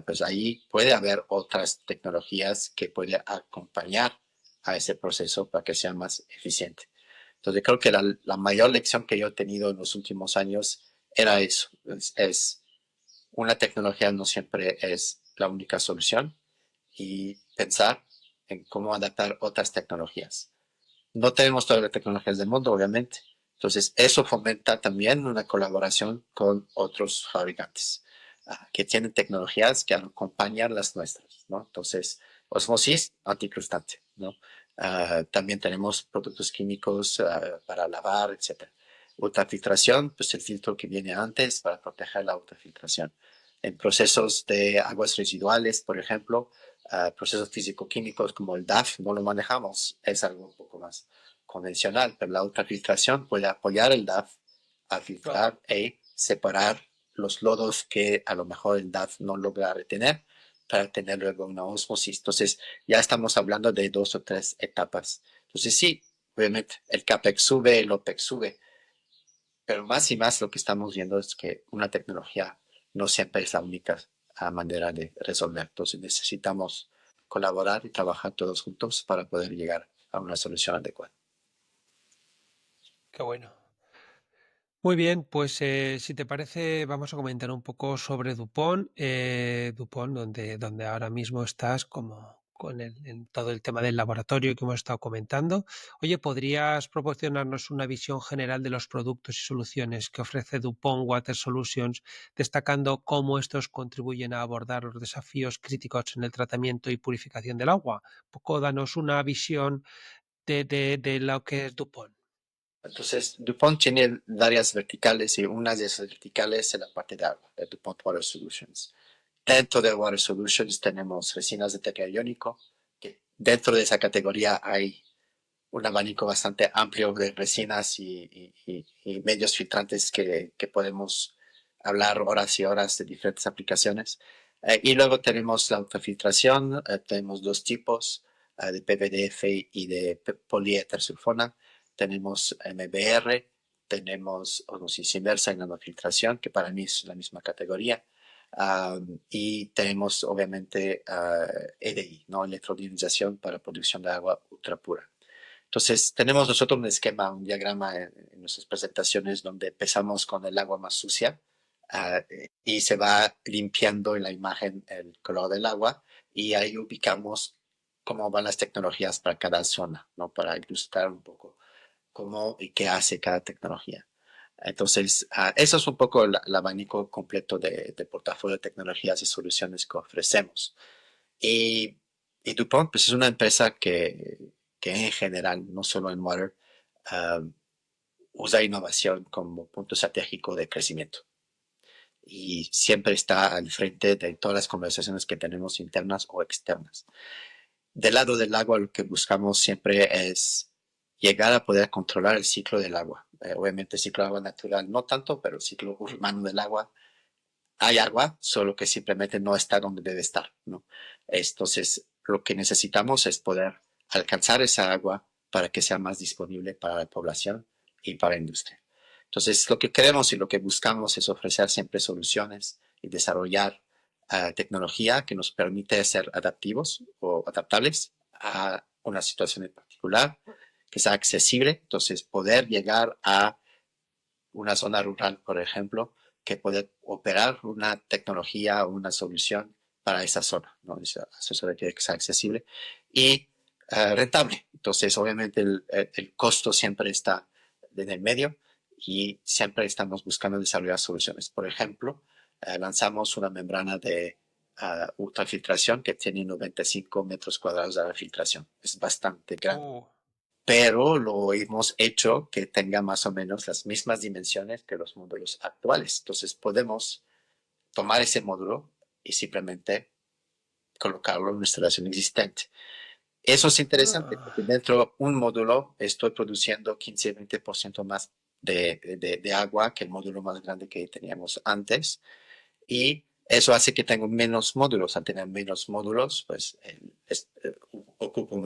Speaker 3: Pues ahí puede haber otras tecnologías que pueden acompañar a ese proceso para que sea más eficiente. Entonces creo que la mayor lección que yo he tenido en los últimos años era eso. Es una tecnología no siempre es la única solución y pensar en cómo adaptar otras tecnologías. No tenemos todas las tecnologías del mundo, obviamente. Entonces, eso fomenta también una colaboración con otros fabricantes que tienen tecnologías que acompañan las nuestras. ¿no? Entonces, osmosis anticrustante, ¿no? También tenemos productos químicos para lavar, etcétera. Ultrafiltración, pues el filtro que viene antes para proteger la ultrafiltración. En procesos de aguas residuales, por ejemplo, procesos físico-químicos como el DAF no lo manejamos, es algo un poco más convencional, pero la ultrafiltración puede apoyar el DAF a filtrar e separar los lodos que a lo mejor el DAF no logra retener para tener luego una osmosis. Entonces ya estamos hablando de 2 o 3 etapas. Entonces sí, obviamente el CAPEX sube, el OPEX sube, pero más y más lo que estamos viendo es que una tecnología no siempre es la única manera de resolver. Entonces necesitamos colaborar y trabajar todos juntos para poder llegar a una solución adecuada.
Speaker 2: Qué bueno. Muy bien, pues si te parece, vamos a comentar un poco sobre Dupont, Dupont, donde ahora mismo estás como en todo el tema del laboratorio que hemos estado comentando. Oye, ¿podrías proporcionarnos una visión general de los productos y soluciones que ofrece Dupont Water Solutions, destacando cómo estos contribuyen a abordar los desafíos críticos en el tratamiento y purificación del agua? Un poco, danos una visión de lo que es Dupont.
Speaker 3: Entonces, DuPont tiene varias verticales y una de esas verticales es la parte de agua, de DuPont Water Solutions. Dentro de Water Solutions tenemos resinas de tetra iónico, que dentro de esa categoría hay un abanico bastante amplio de resinas y medios filtrantes que podemos hablar horas y horas de diferentes aplicaciones. Y luego tenemos la ultrafiltración, tenemos dos tipos de PVDF y de poliéter sulfona. Tenemos MBR, tenemos osmosis inversa y nanofiltración, que para mí es la misma categoría. Y tenemos obviamente EDI, ¿no? Electrodionización para producción de agua ultra pura. Entonces, tenemos nosotros un esquema, un diagrama en nuestras presentaciones donde empezamos con el agua más sucia y se va limpiando en la imagen el color del agua y ahí ubicamos cómo van las tecnologías para cada zona, ¿no? Para ilustrar un poco cómo y qué hace cada tecnología. Entonces, eso es un poco el abanico completo de portafolio de tecnologías y soluciones que ofrecemos. Y, y DuPont, pues es una empresa que en general, no solo en water, uh, usa innovación como punto estratégico de crecimiento. Y siempre está al frente de todas las conversaciones que tenemos internas o externas. Del lado del agua, lo que buscamos siempre es llegar a poder controlar el ciclo del agua. Obviamente el ciclo del agua natural no tanto, pero el ciclo humano del agua hay agua, solo que simplemente no está donde debe estar, ¿no? Entonces, lo que necesitamos es poder alcanzar esa agua para que sea más disponible para la población y para la industria. Entonces, lo que queremos y lo que buscamos es ofrecer siempre soluciones y desarrollar tecnología que nos permite ser adaptivos o adaptables a una situación en particular, que sea accesible, entonces poder llegar a una zona rural, por ejemplo, que puede operar una tecnología o una solución para esa zona, ¿no? Eso requiere que sea accesible y rentable. Entonces, obviamente, el costo siempre está en el medio y siempre estamos buscando desarrollar soluciones. Por ejemplo, lanzamos una membrana de ultrafiltración que tiene 95 metros cuadrados de filtración. Es bastante grande, pero lo hemos hecho que tenga más o menos las mismas dimensiones que los módulos actuales. Entonces podemos tomar ese módulo y simplemente colocarlo en una instalación existente. Eso es interesante porque dentro de un módulo estoy produciendo 15-20% más de agua que el módulo más grande que teníamos antes y eso hace que tenga menos módulos. Al tener menos módulos, pues ocupo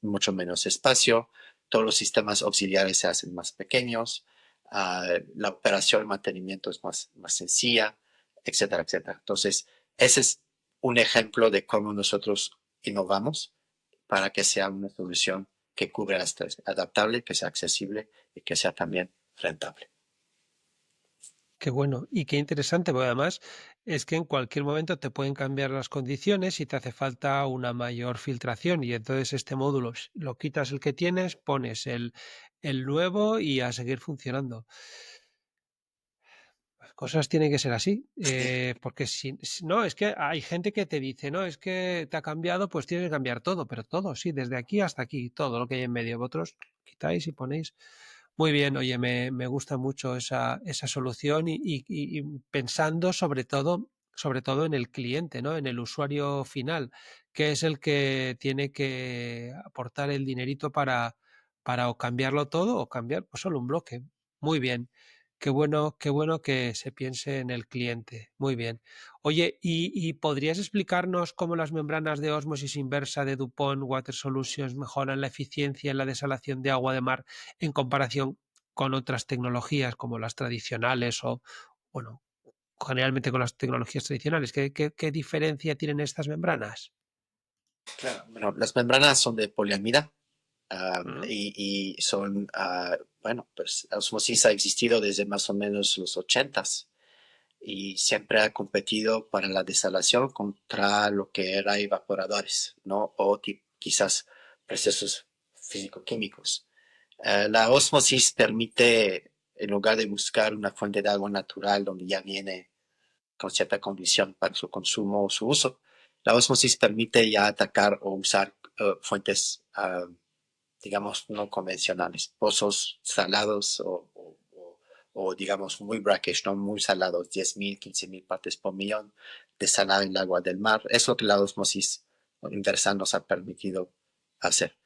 Speaker 3: mucho menos espacio. Todos los sistemas auxiliares se hacen más pequeños. La operación y mantenimiento es más sencilla, etcétera, etcétera. Entonces, ese es un ejemplo de cómo nosotros innovamos para que sea una solución que cubra las tres, adaptable, que sea accesible y que sea también rentable.
Speaker 2: Qué bueno y qué interesante, porque además es que en cualquier momento te pueden cambiar las condiciones y te hace falta una mayor filtración y entonces este módulo lo quitas el que tienes, pones el nuevo y a seguir funcionando. cosas tienen que ser así, porque no, es que hay gente que te dice, no, es que te ha cambiado, pues tienes que cambiar todo, pero todo, sí, desde aquí hasta aquí, todo lo que hay en medio. Vosotros quitáis y ponéis. Muy bien, oye, me gusta mucho esa solución y pensando sobre todo en el cliente, ¿no? En el usuario final, que es el que tiene que aportar el dinerito para o cambiarlo todo o cambiar pues solo un bloque. Muy bien. Qué bueno que se piense en el cliente. Muy bien. Oye, ¿y podrías explicarnos cómo las membranas de ósmosis inversa de DuPont Water Solutions mejoran la eficiencia en la desalación de agua de mar en comparación con otras tecnologías como las tradicionales o, bueno, generalmente con las tecnologías tradicionales? ¿Qué diferencia tienen estas membranas?
Speaker 3: Claro. Bueno, las membranas son de poliamida
Speaker 2: ¿Mm?
Speaker 3: y son, bueno, pues la osmosis ha existido desde más o menos los 80 y siempre ha competido para la desalación contra lo que era evaporadores, ¿no? O quizás procesos físico-químicos. La osmosis permite, en lugar de buscar una fuente de agua natural donde ya viene con cierta condición para su consumo o su uso, la osmosis permite ya atacar o usar fuentes, digamos, no convencionales, pozos salados o, digamos, muy brackish, no muy salados, 10.000, 15.000 partes por millón, desalar el agua del mar. Es lo que la osmosis inversa nos ha permitido hacer.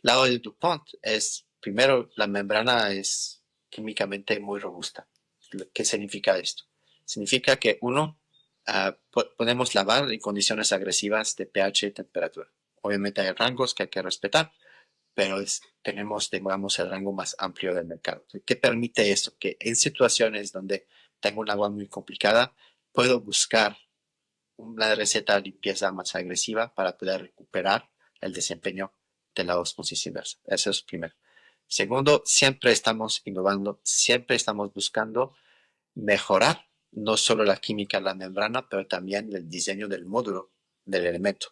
Speaker 3: Lado de DuPont es, primero, la membrana es químicamente muy robusta. ¿Qué significa esto? Significa que uno, podemos lavar en condiciones agresivas de pH y temperatura. Obviamente hay rangos que hay que respetar, pero tenemos, digamos, el rango más amplio del mercado. ¿Qué permite eso? Que en situaciones donde tengo un agua muy complicada, puedo buscar una receta de limpieza más agresiva para poder recuperar el desempeño de la osmosis inversa. Eso es primero. Segundo, siempre estamos innovando, siempre estamos buscando mejorar no solo la química de la membrana, pero también el diseño del módulo del elemento.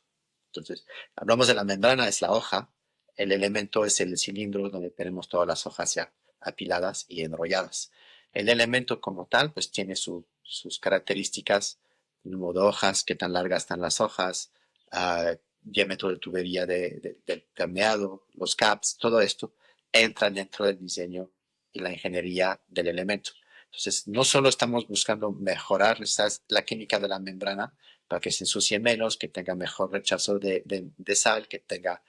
Speaker 3: Entonces, hablamos de la membrana, es la hoja, el elemento es el cilindro donde tenemos todas las hojas ya apiladas y enrolladas. El elemento como tal, pues tiene sus características, número de hojas, qué tan largas están las hojas, diámetro de tubería del permeado, los caps, todo esto entra dentro del diseño y la ingeniería del elemento. Entonces, no solo estamos buscando mejorar la química de la membrana para que se ensucie menos, que tenga mejor rechazo de sal, que tenga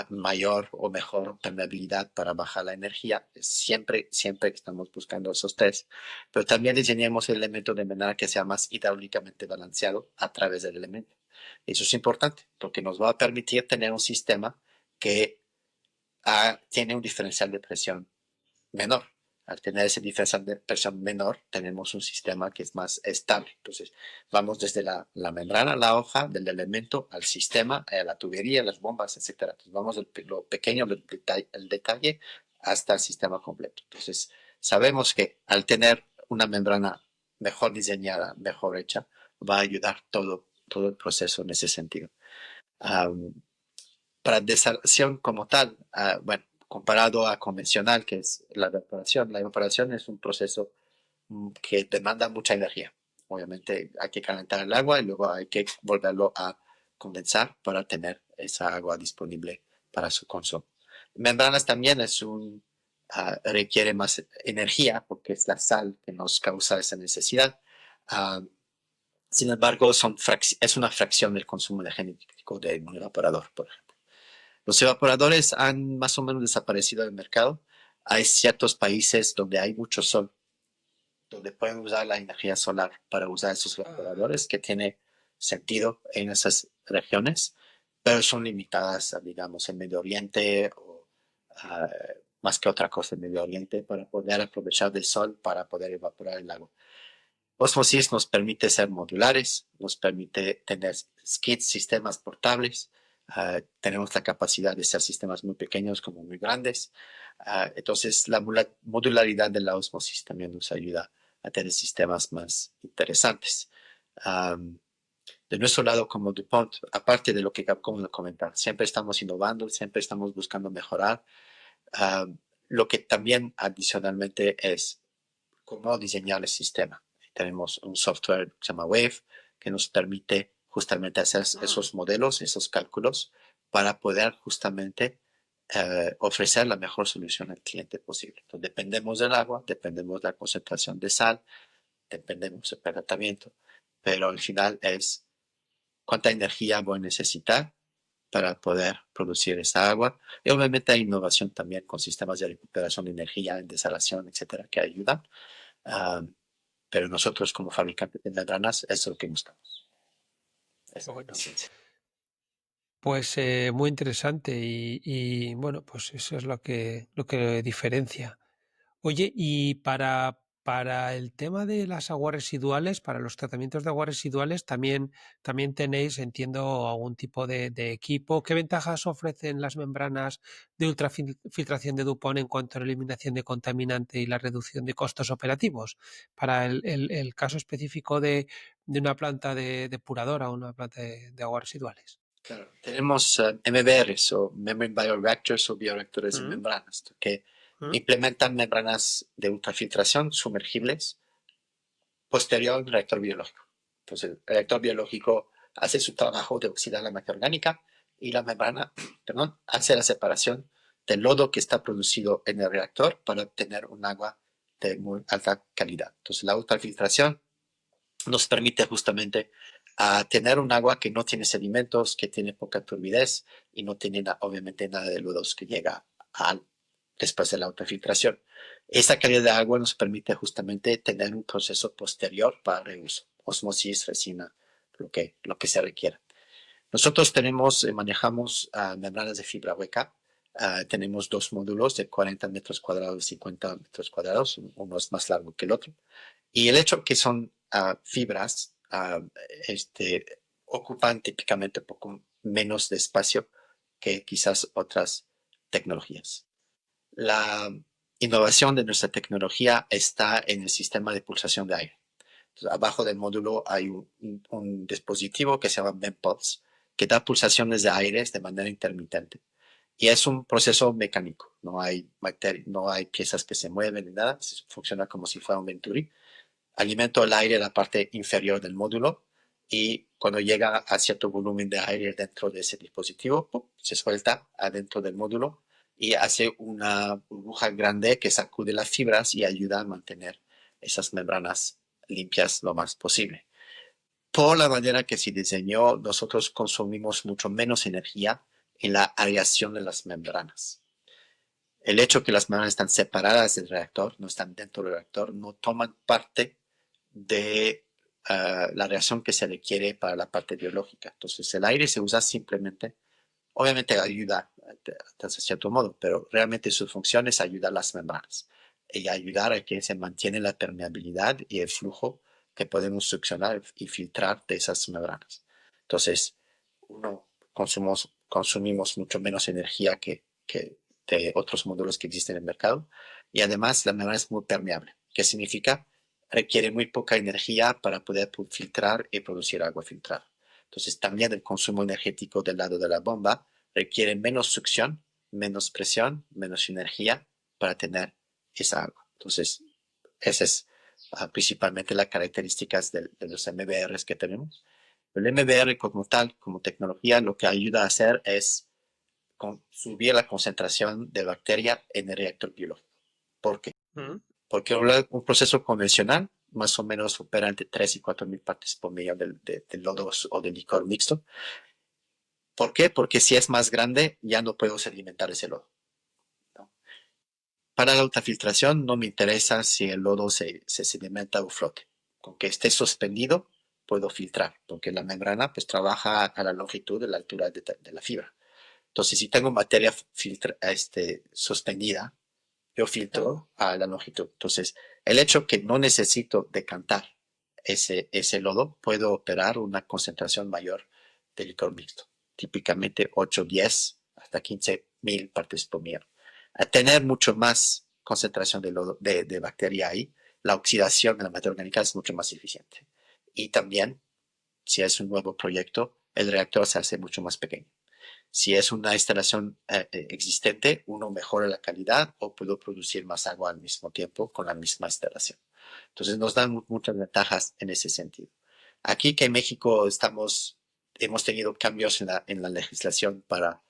Speaker 3: mayor o mejor permeabilidad para bajar la energía. Siempre, siempre estamos buscando esos tres. Pero también diseñamos el elemento de manera que sea más hidráulicamente balanceado a través del elemento. Eso es importante porque nos va a permitir tener un sistema que tiene un diferencial de presión menor. Al tener ese diferencial de presión menor, tenemos un sistema que es más estable. Entonces, vamos desde la membrana, la hoja, del elemento, al sistema, a la tubería, las bombas, etc. Entonces, vamos de lo pequeño, el detalle, hasta el sistema completo. Entonces, sabemos que al tener una membrana mejor diseñada, mejor hecha, va a ayudar todo el proceso en ese sentido. Um, para desalación como tal, bueno, comparado a convencional, que es la evaporación es un proceso que demanda mucha energía. Obviamente hay que calentar el agua y luego hay que volverlo a condensar para tener esa agua disponible para su consumo. Membranas también requiere más energía porque es la sal que nos causa esa necesidad. Uh, Sin embargo, es una fracción del consumo energético de un evaporador, por ejemplo. Los evaporadores han más o menos desaparecido del mercado. Hay ciertos países donde hay mucho sol, donde pueden usar la energía solar para usar esos evaporadores, que tiene sentido en esas regiones, pero son limitadas, digamos, en Medio Oriente o más que otra cosa en Medio Oriente para poder aprovechar del sol para poder evaporar el agua. Osmosis nos permite ser modulares, nos permite tener kits, sistemas portables. Tenemos la capacidad de ser sistemas muy pequeños como muy grandes. Entonces, la modularidad de la osmosis también nos ayuda a tener sistemas más interesantes. De nuestro lado, como DuPont, aparte de lo que acabo de comentar, siempre estamos innovando, siempre estamos buscando mejorar. Lo que también adicionalmente es cómo diseñar el sistema. tenemos un software que se llama Wave, que nos permite justamente hacer esos modelos, esos cálculos, para poder justamente ofrecer la mejor solución al cliente posible. Entonces, dependemos del agua, dependemos de la concentración de sal, dependemos del tratamiento, pero al final es cuánta energía voy a necesitar para poder producir esa agua. Y obviamente hay innovación también con sistemas de recuperación de energía, en desalación, etcétera, que ayudan. Pero nosotros como fabricantes de membranas es lo que buscamos.
Speaker 2: Qué bueno.
Speaker 3: Eficiencia.
Speaker 2: Pues muy interesante y, bueno, pues eso es lo que diferencia. Oye, y para el tema de las aguas residuales, para los tratamientos de aguas residuales, también tenéis, entiendo, algún tipo de equipo. ¿Qué ventajas ofrecen las membranas de ultrafiltración de DuPont en cuanto a la eliminación de contaminante y la reducción de costos operativos? Para el caso específico de una planta depuradora o una planta de aguas residuales.
Speaker 3: Claro. Tenemos MBRs o Membrane Bioreactors o bioreactores de membranas que implementan membranas de ultrafiltración sumergibles posterior al reactor biológico. Entonces, el reactor biológico hace su trabajo de oxidar la materia orgánica y la membrana, hace la separación del lodo que está producido en el reactor para obtener un agua de muy alta calidad. Entonces, la ultrafiltración nos permite justamente tener un agua que no tiene sedimentos, que tiene poca turbidez y no tiene obviamente nada de lodos que llega después de la ultrafiltración. Esa calidad de agua nos permite justamente tener un proceso posterior para reuso, osmosis, resina, lo que se requiera. Nosotros manejamos membranas de fibra hueca. Tenemos dos módulos de 40 metros cuadrados, 50 metros cuadrados, uno es más largo que el otro. Y el hecho que son fibras ocupan típicamente un poco menos de espacio que quizás otras tecnologías. La innovación de nuestra tecnología está en el sistema de pulsación de aire. Entonces, abajo del módulo hay un dispositivo que se llama MEMPulse, que da pulsaciones de aire de manera intermitente. Y es un proceso mecánico, no hay piezas que se mueven ni nada, funciona como si fuera un Venturi. Alimento el aire en la parte inferior del módulo y cuando llega a cierto volumen de aire dentro de ese dispositivo, ¡pum!, se suelta adentro del módulo y hace una burbuja grande que sacude las fibras y ayuda a mantener esas membranas limpias lo más posible. Por la manera que se diseñó, nosotros consumimos mucho menos energía en la aireación de las membranas. El hecho que las membranas están separadas del reactor, no están dentro del reactor, no toman parte de la reacción que se requiere para la parte biológica. Entonces, el aire se usa simplemente, obviamente ayuda de cierto modo, pero realmente su función es ayudar a las membranas y ayudar a que se mantiene la permeabilidad y el flujo que podemos succionar y filtrar de esas membranas. Entonces, consumimos mucho menos energía que de otros módulos que existen en el mercado y además la membrana es muy permeable. ¿Qué significa? Requiere muy poca energía para poder filtrar y producir agua filtrada. Entonces, también el consumo energético del lado de la bomba requiere menos succión, menos presión, menos energía para tener esa agua. Entonces, esa es principalmente las características de los MBRs que tenemos. El MBR como tal, como tecnología, lo que ayuda a hacer es subir la concentración de bacteria en el reactor biológico. ¿Por qué? Porque un proceso convencional más o menos opera entre 3 y 4 mil partes por millón de lodos o de licor mixto. ¿Por qué? Porque si es más grande, ya no puedo sedimentar ese lodo, ¿no? Para la ultrafiltración no me interesa si el lodo se sedimenta o flote. Con que esté suspendido, puedo filtrar, porque la membrana pues trabaja a la longitud de la altura de la fibra. Entonces, si tengo materia suspendida, yo filtro a la longitud. Entonces, el hecho que no necesito decantar ese lodo, puedo operar una concentración mayor de licor mixto, típicamente 8, 10, hasta 15 mil partes por millón. Al tener mucho más concentración de lodo, de bacteria ahí, la oxidación de la materia orgánica es mucho más eficiente. Y también, si es un nuevo proyecto, el reactor se hace mucho más pequeño. Si es una instalación existente, uno mejora la calidad o puedo producir más agua al mismo tiempo con la misma instalación. Entonces nos dan muchas ventajas en ese sentido. Aquí que en México hemos tenido cambios en la legislación para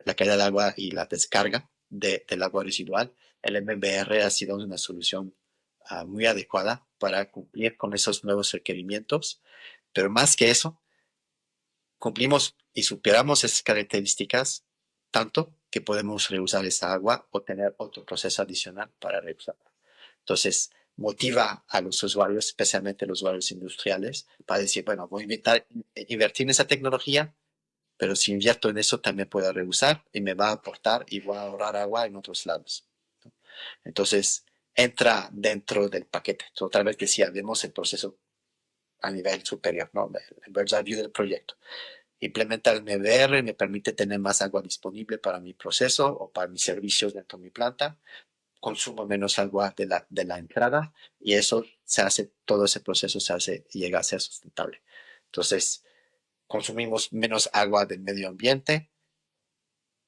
Speaker 3: la caída del agua y la descarga del agua residual. El MBR ha sido una solución muy adecuada para cumplir con esos nuevos requerimientos, pero más que eso, cumplimos y superamos esas características tanto que podemos reusar esa agua o tener otro proceso adicional para reusarla. Entonces, motiva a los usuarios, especialmente los usuarios industriales, para decir, bueno, voy a invertir en esa tecnología, pero si invierto en eso también puedo reusar y me va a aportar y voy a ahorrar agua en otros lados. Entonces, entra dentro del paquete. Otra vez decía, vemos el proceso a nivel superior, ¿no? El bird's eye view del proyecto. Implementar el MBR me permite tener más agua disponible para mi proceso o para mis servicios dentro de mi planta. Consumo menos agua de la entrada y eso todo ese proceso llega a ser sustentable. Entonces, consumimos menos agua del medio ambiente,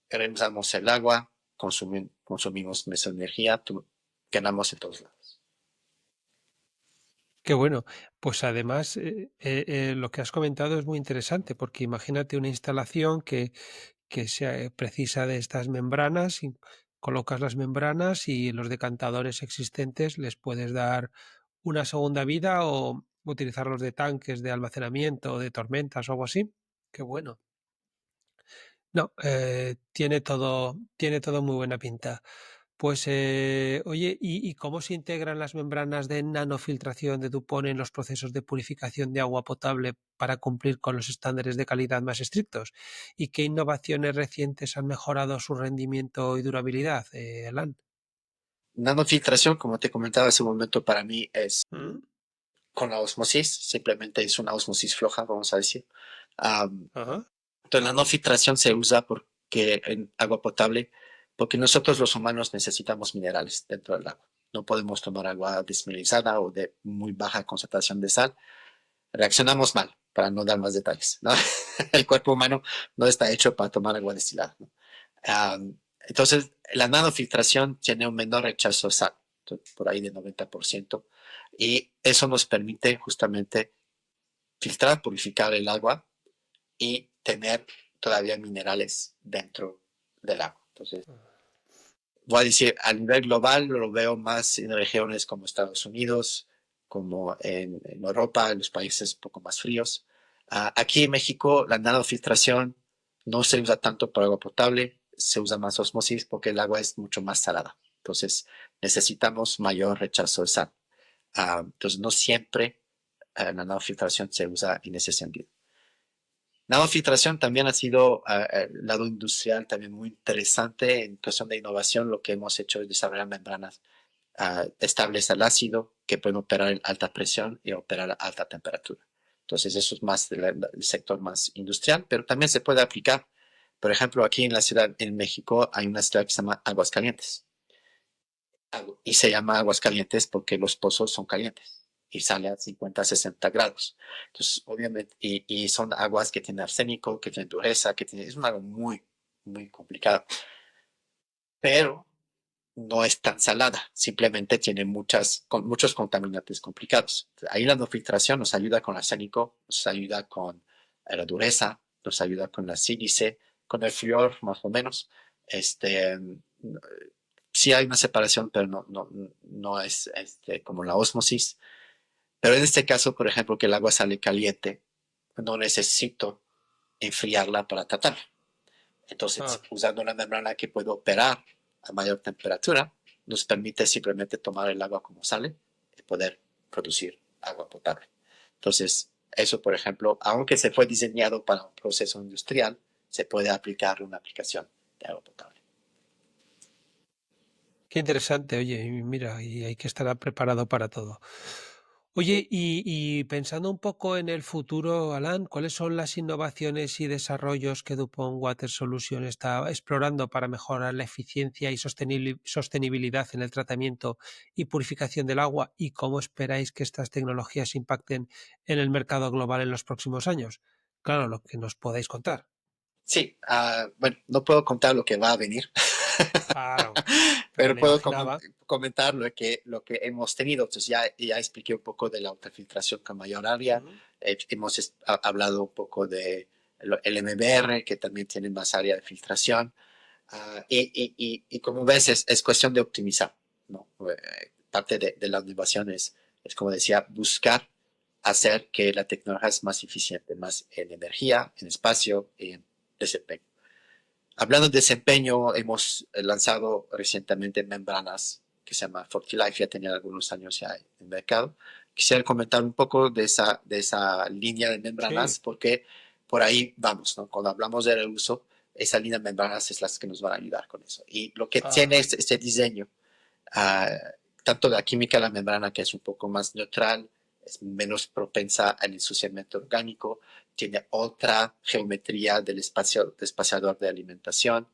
Speaker 3: reusamos el agua, consumimos menos energía, ganamos en todos lados.
Speaker 2: Qué bueno. Pues además, lo que has comentado es muy interesante, porque imagínate una instalación que se precisa de estas membranas, y colocas las membranas y los decantadores existentes les puedes dar una segunda vida o utilizarlos de tanques de almacenamiento o de tormentas o algo así. Qué bueno. No, tiene todo muy buena pinta. Pues, oye, ¿y cómo se integran las membranas de nanofiltración de Dupont en los procesos de purificación de agua potable para cumplir con los estándares de calidad más estrictos? ¿Y qué innovaciones recientes han mejorado su rendimiento y durabilidad, Alan?
Speaker 3: Nanofiltración, como te comentaba hace un momento, para mí es
Speaker 2: Mm.
Speaker 3: con la osmosis, simplemente es una osmosis floja, vamos a decir.
Speaker 2: Ajá.
Speaker 3: Entonces, la nanofiltración se usa porque en agua potable, porque nosotros los humanos necesitamos minerales dentro del agua. No podemos tomar agua desmineralizada o de muy baja concentración de sal. Reaccionamos mal, para no dar más detalles, ¿no? El cuerpo humano no está hecho para tomar agua destilada, ¿no? Entonces, la nanofiltración tiene un menor rechazo a sal, por ahí de 90%, y eso nos permite justamente filtrar, purificar el agua y tener todavía minerales dentro del agua. Entonces, voy a decir, a nivel global lo veo más en regiones como Estados Unidos, como en Europa, en los países un poco más fríos. Aquí en México la nanofiltración no se usa tanto para agua potable, se usa más osmosis porque el agua es mucho más salada. Entonces necesitamos mayor rechazo de sal. Entonces no siempre la nanofiltración se usa en ese sentido. Nanofiltración también ha sido el lado industrial también muy interesante en cuestión de innovación. Lo que hemos hecho es desarrollar membranas estables al ácido que pueden operar en alta presión y operar a alta temperatura. Entonces eso es más del sector más industrial, pero también se puede aplicar. Por ejemplo, aquí en la ciudad, en México, hay una ciudad que se llama Aguascalientes. Y se llama Aguascalientes porque los pozos son calientes y sale a 50, 60 grados. Entonces, obviamente, y son aguas que tienen arsénico, que tienen dureza, es un agua muy, muy complicada. Pero no es tan salada, simplemente tiene muchos contaminantes complicados. Ahí la no filtración nos ayuda con arsénico, nos ayuda con la dureza, nos ayuda con la sílice, con el flúor más o menos. Sí hay una separación, pero no es como la osmosis. Pero en este caso, por ejemplo, que el agua sale caliente, no necesito enfriarla para tratarla. Entonces, usando una membrana que puede operar a mayor temperatura, nos permite simplemente tomar el agua como sale y poder producir agua potable. Entonces, eso, por ejemplo, aunque se fue diseñado para un proceso industrial, se puede aplicar una aplicación de agua potable.
Speaker 2: Qué interesante, oye, y mira, y hay que estar preparado para todo. Oye, y pensando un poco en el futuro, Alan, ¿cuáles son las innovaciones y desarrollos que Dupont Water Solutions está explorando para mejorar la eficiencia y sostenibilidad en el tratamiento y purificación del agua? ¿Y cómo esperáis que estas tecnologías impacten en el mercado global en los próximos años? Claro, lo que nos podáis contar.
Speaker 3: Sí, bueno, no puedo contar lo que va a venir,
Speaker 2: Claro, pero
Speaker 3: Pero
Speaker 2: me
Speaker 3: puedo
Speaker 2: imaginaba.
Speaker 3: comentar lo que hemos tenido. Entonces ya expliqué un poco de la ultrafiltración con mayor área.
Speaker 2: Ujú.
Speaker 3: Hemos hablado un poco de el MBR, que también tiene más área de filtración. Y como ves, es cuestión de optimizar, ¿no? Parte de la innovación es, como decía, buscar hacer que la tecnología es más eficiente, más en energía, en espacio y en desempeño. Hablando de desempeño, hemos lanzado recientemente membranas que se llama FortiLife, ya tenía algunos años ya en el mercado. Quisiera comentar un poco de esa línea de membranas,
Speaker 2: Sí.
Speaker 3: porque por ahí vamos, ¿no? Cuando hablamos de reuso, esa línea de membranas es las que nos van a ayudar con eso. Y lo que tiene
Speaker 2: Ah,
Speaker 3: este diseño, uh, tanto la química de la membrana, que es un poco más neutral, es menos propensa al ensuciamiento orgánico, tiene otra geometría del espaciador de alimentación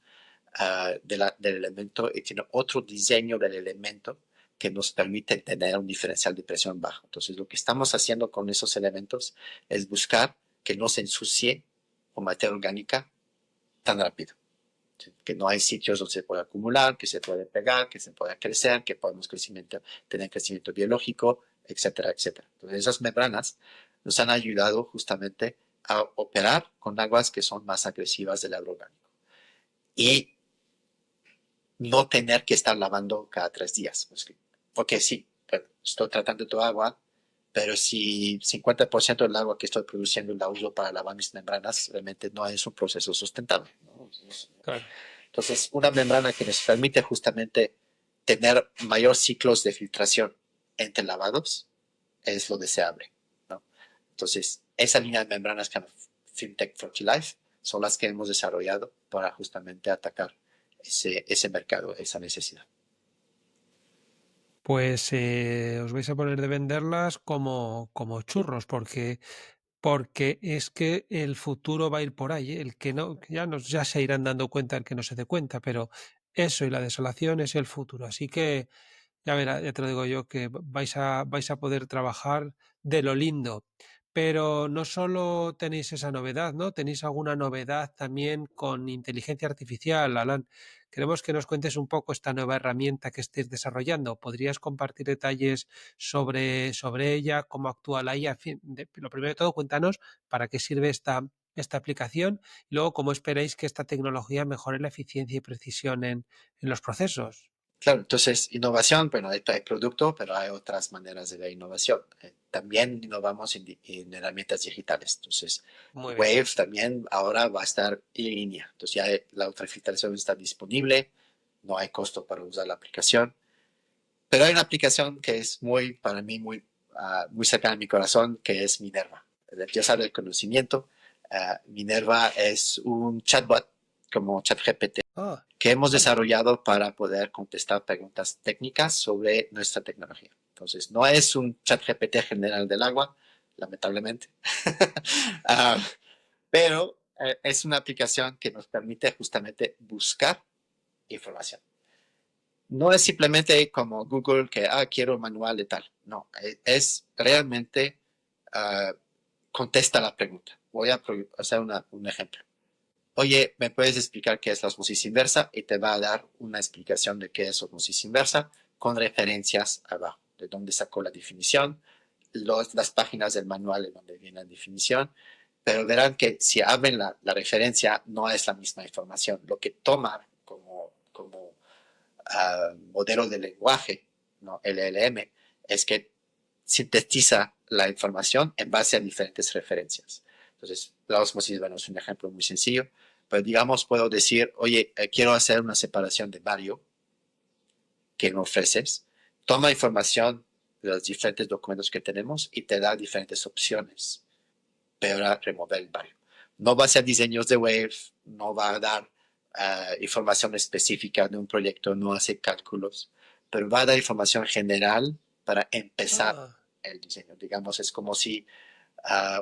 Speaker 3: del elemento y tiene otro diseño del elemento que nos permite tener un diferencial de presión bajo. Entonces, lo que estamos haciendo con esos elementos es buscar que no se ensucie con materia orgánica tan rápido. Que no hay sitios donde se puede acumular, que se puede pegar, que se pueda crecer, que podemos tener crecimiento biológico, etcétera, etcétera. Entonces, esas membranas nos han ayudado justamente a operar con aguas que son más agresivas del agro orgánico. Y no tener que estar lavando cada 3 días. Porque sí, bueno, estoy tratando tu agua, pero si 50% del agua que estoy produciendo la uso para lavar mis membranas, realmente no es un proceso sustentable, ¿no?
Speaker 2: claro.
Speaker 3: Entonces, una membrana que nos permite justamente tener mayor ciclos de filtración entre lavados es lo deseable, ¿no? Entonces, esa línea de membranas que FinTech FortiLife son las que hemos desarrollado para justamente atacar ese mercado, esa necesidad.
Speaker 2: Pues os vais a poner de venderlas como churros, porque es que el futuro va a ir por ahí, ¿eh? El que no, ya se irán dando cuenta el que no se dé cuenta, pero eso y la desolación es el futuro. Así que ya verá, ya te lo digo yo, que vais a poder trabajar de lo lindo. Pero no solo tenéis esa novedad, ¿no? Tenéis alguna novedad también con inteligencia artificial, Alan. Queremos que nos cuentes un poco esta nueva herramienta que estés desarrollando. ¿Podrías compartir detalles sobre ella, cómo actúa la IA? En fin, lo primero de todo, cuéntanos para qué sirve esta aplicación y luego cómo esperáis que esta tecnología mejore la eficiencia y precisión en los procesos.
Speaker 3: Claro, entonces innovación, bueno, hay producto, pero hay otras maneras de ver innovación. También innovamos en herramientas digitales. Entonces,
Speaker 2: Muy bien.
Speaker 3: Wave también ahora va a estar en línea. Entonces ya la ultrafiltración está disponible, no hay costo para usar la aplicación. Pero hay una aplicación que es para mí, muy cercana a mi corazón, que es Minerva. La diosa del conocimiento. Minerva es un chatbot como ChatGPT
Speaker 2: Ah,
Speaker 3: que hemos
Speaker 2: anda.
Speaker 3: desarrollado para poder contestar preguntas técnicas sobre nuestra tecnología. Entonces, no es un chat GPT general del agua, lamentablemente, uh, pero es una aplicación que nos permite justamente buscar información. No es simplemente como Google que, quiero un manual de tal. No, es realmente contesta la pregunta. Voy a hacer un ejemplo. Oye, ¿me puedes explicar qué es la osmosis inversa? Y te va a dar una explicación de qué es osmosis inversa con referencias abajo, de dónde sacó la definición, las páginas del manual de donde viene la definición, pero verán que si abren la referencia no es la misma información. Lo que toma como modelo de lenguaje, ¿no? LLM, es que sintetiza la información en base a diferentes referencias. Entonces, la osmosis, bueno, es un ejemplo muy sencillo, pero digamos, puedo decir, oye, quiero hacer una separación de bario que me ofreces, toma información de los diferentes documentos que tenemos y te da diferentes opciones para remover el bario. No va a ser diseños de Wave, no va a dar información específica de un proyecto, no hace cálculos, pero va a dar información general para empezar
Speaker 2: Ah,
Speaker 3: el diseño. Digamos, es como si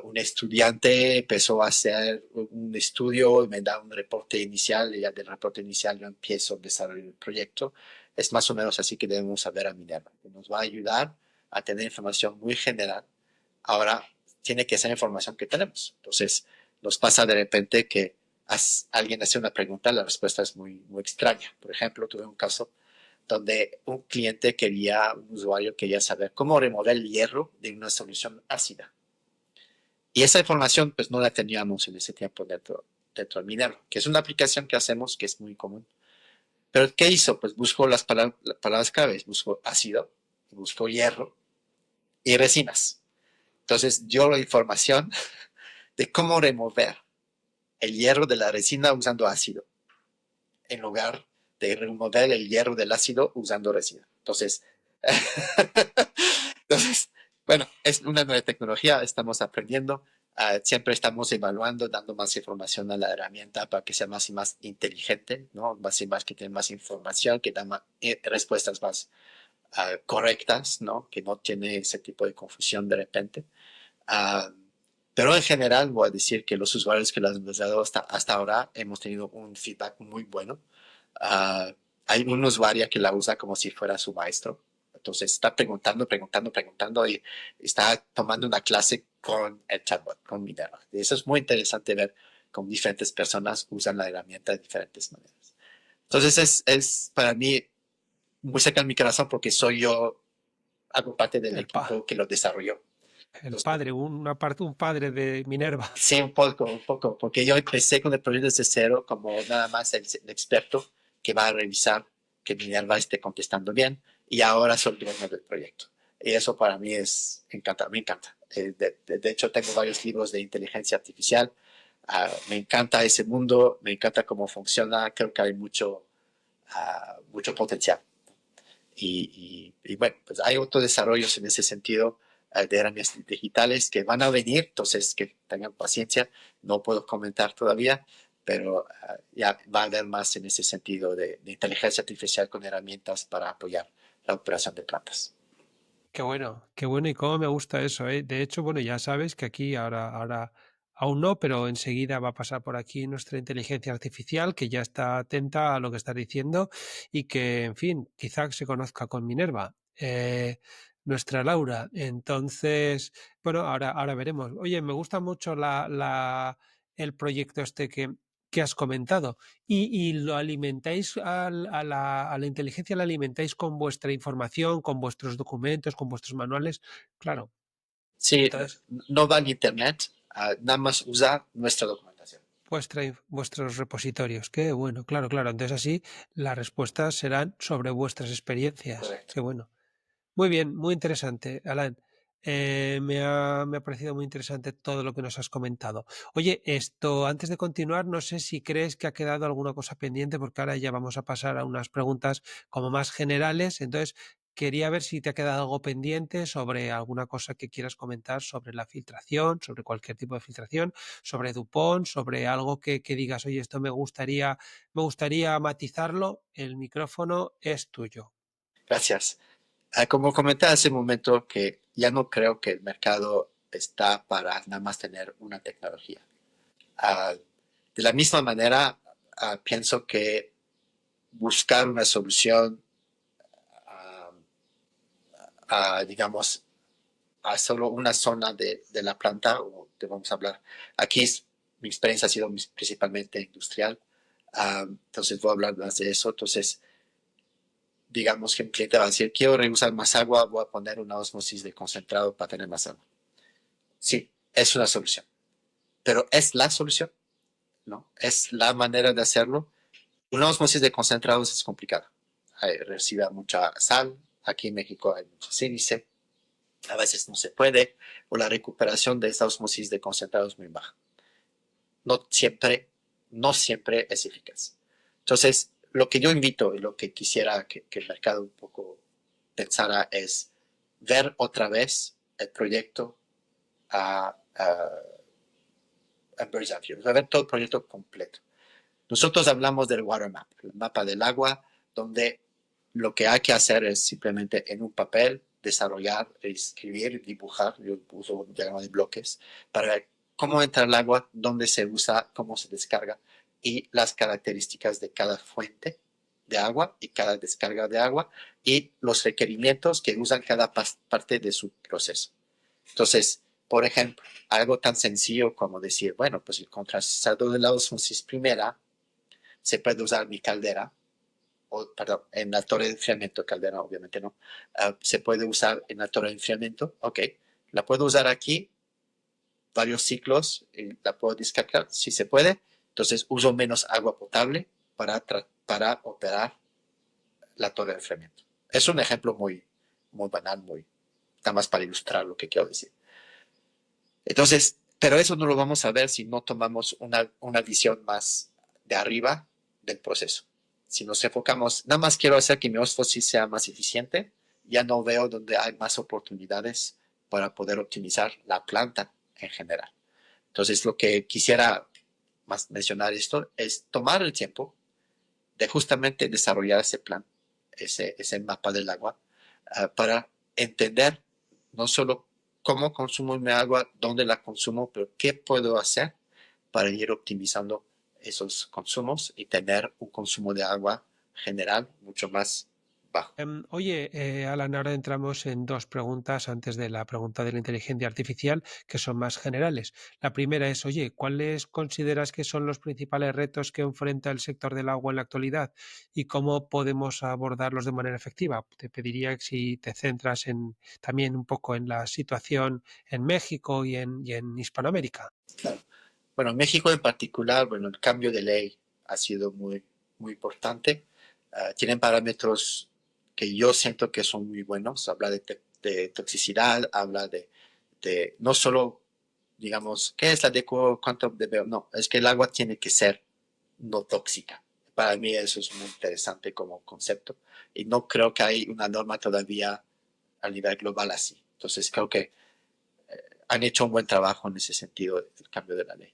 Speaker 3: un estudiante empezó a hacer un estudio y me da un reporte inicial y ya del reporte inicial yo empiezo a desarrollar el proyecto. Es más o menos así que debemos saber a Minerva, que nos va a ayudar a tener información muy general. Ahora tiene que ser información que tenemos. Entonces, nos pasa de repente que alguien hace una pregunta, la respuesta es muy extraña. Por ejemplo, tuve un caso donde un cliente un usuario quería saber cómo remover el hierro de una solución ácida. Y esa información pues no la teníamos en ese tiempo dentro del Minerva, que es una aplicación que hacemos que es muy común. Pero ¿qué hizo? Pues buscó las palabras claves, buscó ácido, buscó hierro y resinas. Entonces dio la información de cómo remover el hierro de la resina usando ácido, en lugar de remover el hierro del ácido usando resina. Entonces, bueno, es una nueva tecnología, estamos aprendiendo, siempre estamos evaluando, dando más información a la herramienta para que sea más y más inteligente, ¿no? Más y más que tenga más información, que da respuestas más correctas, ¿no? Que no tiene ese tipo de confusión de repente. Uh, pero en general voy a decir que los usuarios que las han usado hasta ahora hemos tenido un feedback muy bueno. Hay una usuaria que la usa como si fuera su maestro. Entonces está preguntando y está tomando una clase con el chatbot, con Minerva. Y eso es muy interesante ver cómo diferentes personas usan la herramienta de diferentes maneras. Entonces es para mí muy cerca de mi corazón porque hago parte del equipo que lo desarrolló.
Speaker 2: El padre, un padre de Minerva.
Speaker 3: Sí, un poco, porque yo empecé con el proyecto desde cero como nada más el experto que va a revisar que Minerva esté contestando bien y ahora soy dueño del proyecto. Y eso para mí me encanta. De hecho, tengo varios libros de inteligencia artificial. Me encanta ese mundo, me encanta cómo funciona, creo que hay mucho potencial. Y bueno, pues hay otros desarrollos en ese sentido de herramientas digitales que van a venir, entonces que tengan paciencia, no puedo comentar todavía, pero ya va a haber más en ese sentido de inteligencia artificial con herramientas para apoyar la operación de plantas.
Speaker 2: Qué bueno y cómo me gusta eso, ¿eh? De hecho, bueno, ya sabes que aquí ahora aún no, pero enseguida va a pasar por aquí nuestra inteligencia artificial que ya está atenta a lo que estás diciendo y que, en fin, quizá se conozca con Minerva, nuestra Laura. Entonces, bueno, ahora veremos. Oye, me gusta mucho el proyecto este que has comentado. Y lo alimentáis a la inteligencia, la alimentáis con vuestra información, con vuestros documentos, con vuestros manuales. Claro.
Speaker 3: Sí,
Speaker 2: Entonces,
Speaker 3: no va en internet, nada más usa nuestra documentación.
Speaker 2: vuestros repositorios. Qué bueno, claro, claro. Entonces así las respuestas serán sobre vuestras experiencias.
Speaker 3: Correcto.
Speaker 2: Qué bueno. Muy bien, muy interesante, Alan. Me ha parecido muy interesante todo lo que nos has comentado. Oye, antes de continuar, no sé si crees que ha quedado alguna cosa pendiente, porque ahora ya vamos a pasar a unas preguntas como más generales. Entonces, quería ver si te ha quedado algo pendiente sobre alguna cosa que quieras comentar sobre la filtración, sobre cualquier tipo de filtración, sobre Dupont, sobre algo que digas, oye, esto me gustaría matizarlo. El micrófono es tuyo.
Speaker 3: Gracias. Como comenté hace un momento que ya no creo que el mercado está para nada más tener una tecnología. Uh, de la misma manera, pienso que buscar una solución, digamos, a solo una zona de la planta, o te vamos a hablar, aquí mi experiencia ha sido principalmente industrial, entonces voy a hablar más de eso. Entonces, digamos que un cliente va a decir, quiero reusar más agua, voy a poner una osmosis de concentrado para tener más agua. Sí, es una solución, pero ¿es la solución? ¿No? ¿Es la manera de hacerlo? Una osmosis de concentrados es complicada. Recibe mucha sal, aquí en México hay mucho sílice, a veces no se puede, o la recuperación de esta osmosis de concentrados es muy baja. No siempre es eficaz. Entonces, lo que yo invito y lo que quisiera que el mercado un poco pensara es ver otra vez el proyecto a Bird's Eye View, ver todo el proyecto completo. Nosotros hablamos del water map, el mapa del agua, donde lo que hay que hacer es simplemente en un papel desarrollar, escribir, dibujar, yo uso un diagrama de bloques, para ver cómo entra el agua, dónde se usa, cómo se descarga y las características de cada fuente de agua y cada descarga de agua y los requerimientos que usan cada parte de su proceso. Entonces, Por ejemplo, algo tan sencillo como decir, bueno, pues el contrastador de la osmosis primera se puede usar en mi caldera, o perdón, en la torre de enfriamiento, caldera obviamente no, se puede usar en la torre de enfriamiento, ok, la puedo usar aquí varios ciclos, la puedo descargar si se puede, entonces uso menos agua potable para operar la torre de enfriamiento. Es un ejemplo muy banal, nada más para ilustrar lo que quiero decir. Entonces, pero eso no lo vamos a ver si no tomamos una visión más de arriba del proceso. Si nos enfocamos, nada más quiero hacer que mi osmosis sea más eficiente, ya no veo donde hay más oportunidades para poder optimizar la planta en general. Entonces, lo que quisiera más mencionar esto es tomar el tiempo de justamente desarrollar ese plan, ese mapa del agua, para entender no solo cómo consumo mi agua, dónde la consumo, pero qué puedo hacer para ir optimizando esos consumos y tener un consumo de agua general mucho más bajo.
Speaker 2: Oye, Alan, ahora entramos en dos preguntas antes de la pregunta de la inteligencia artificial, que son más generales. La primera es, oye, ¿cuáles consideras que son los principales retos que enfrenta el sector del agua en la actualidad y cómo podemos abordarlos de manera efectiva? Te pediría que si te centras también un poco en la situación en México y en Hispanoamérica.
Speaker 3: Claro. Bueno, en México en particular, bueno, el cambio de ley ha sido muy importante. Tienen parámetros que yo siento que son muy buenos. Habla de toxicidad, habla de no solo, digamos, ¿qué es la adecuado? ¿Cuánto debe? No, es que el agua tiene que ser no tóxica. Para mí eso es muy interesante como concepto y no creo que hay una norma todavía a nivel global así. Entonces creo que han hecho un buen trabajo en ese sentido, el cambio de la ley.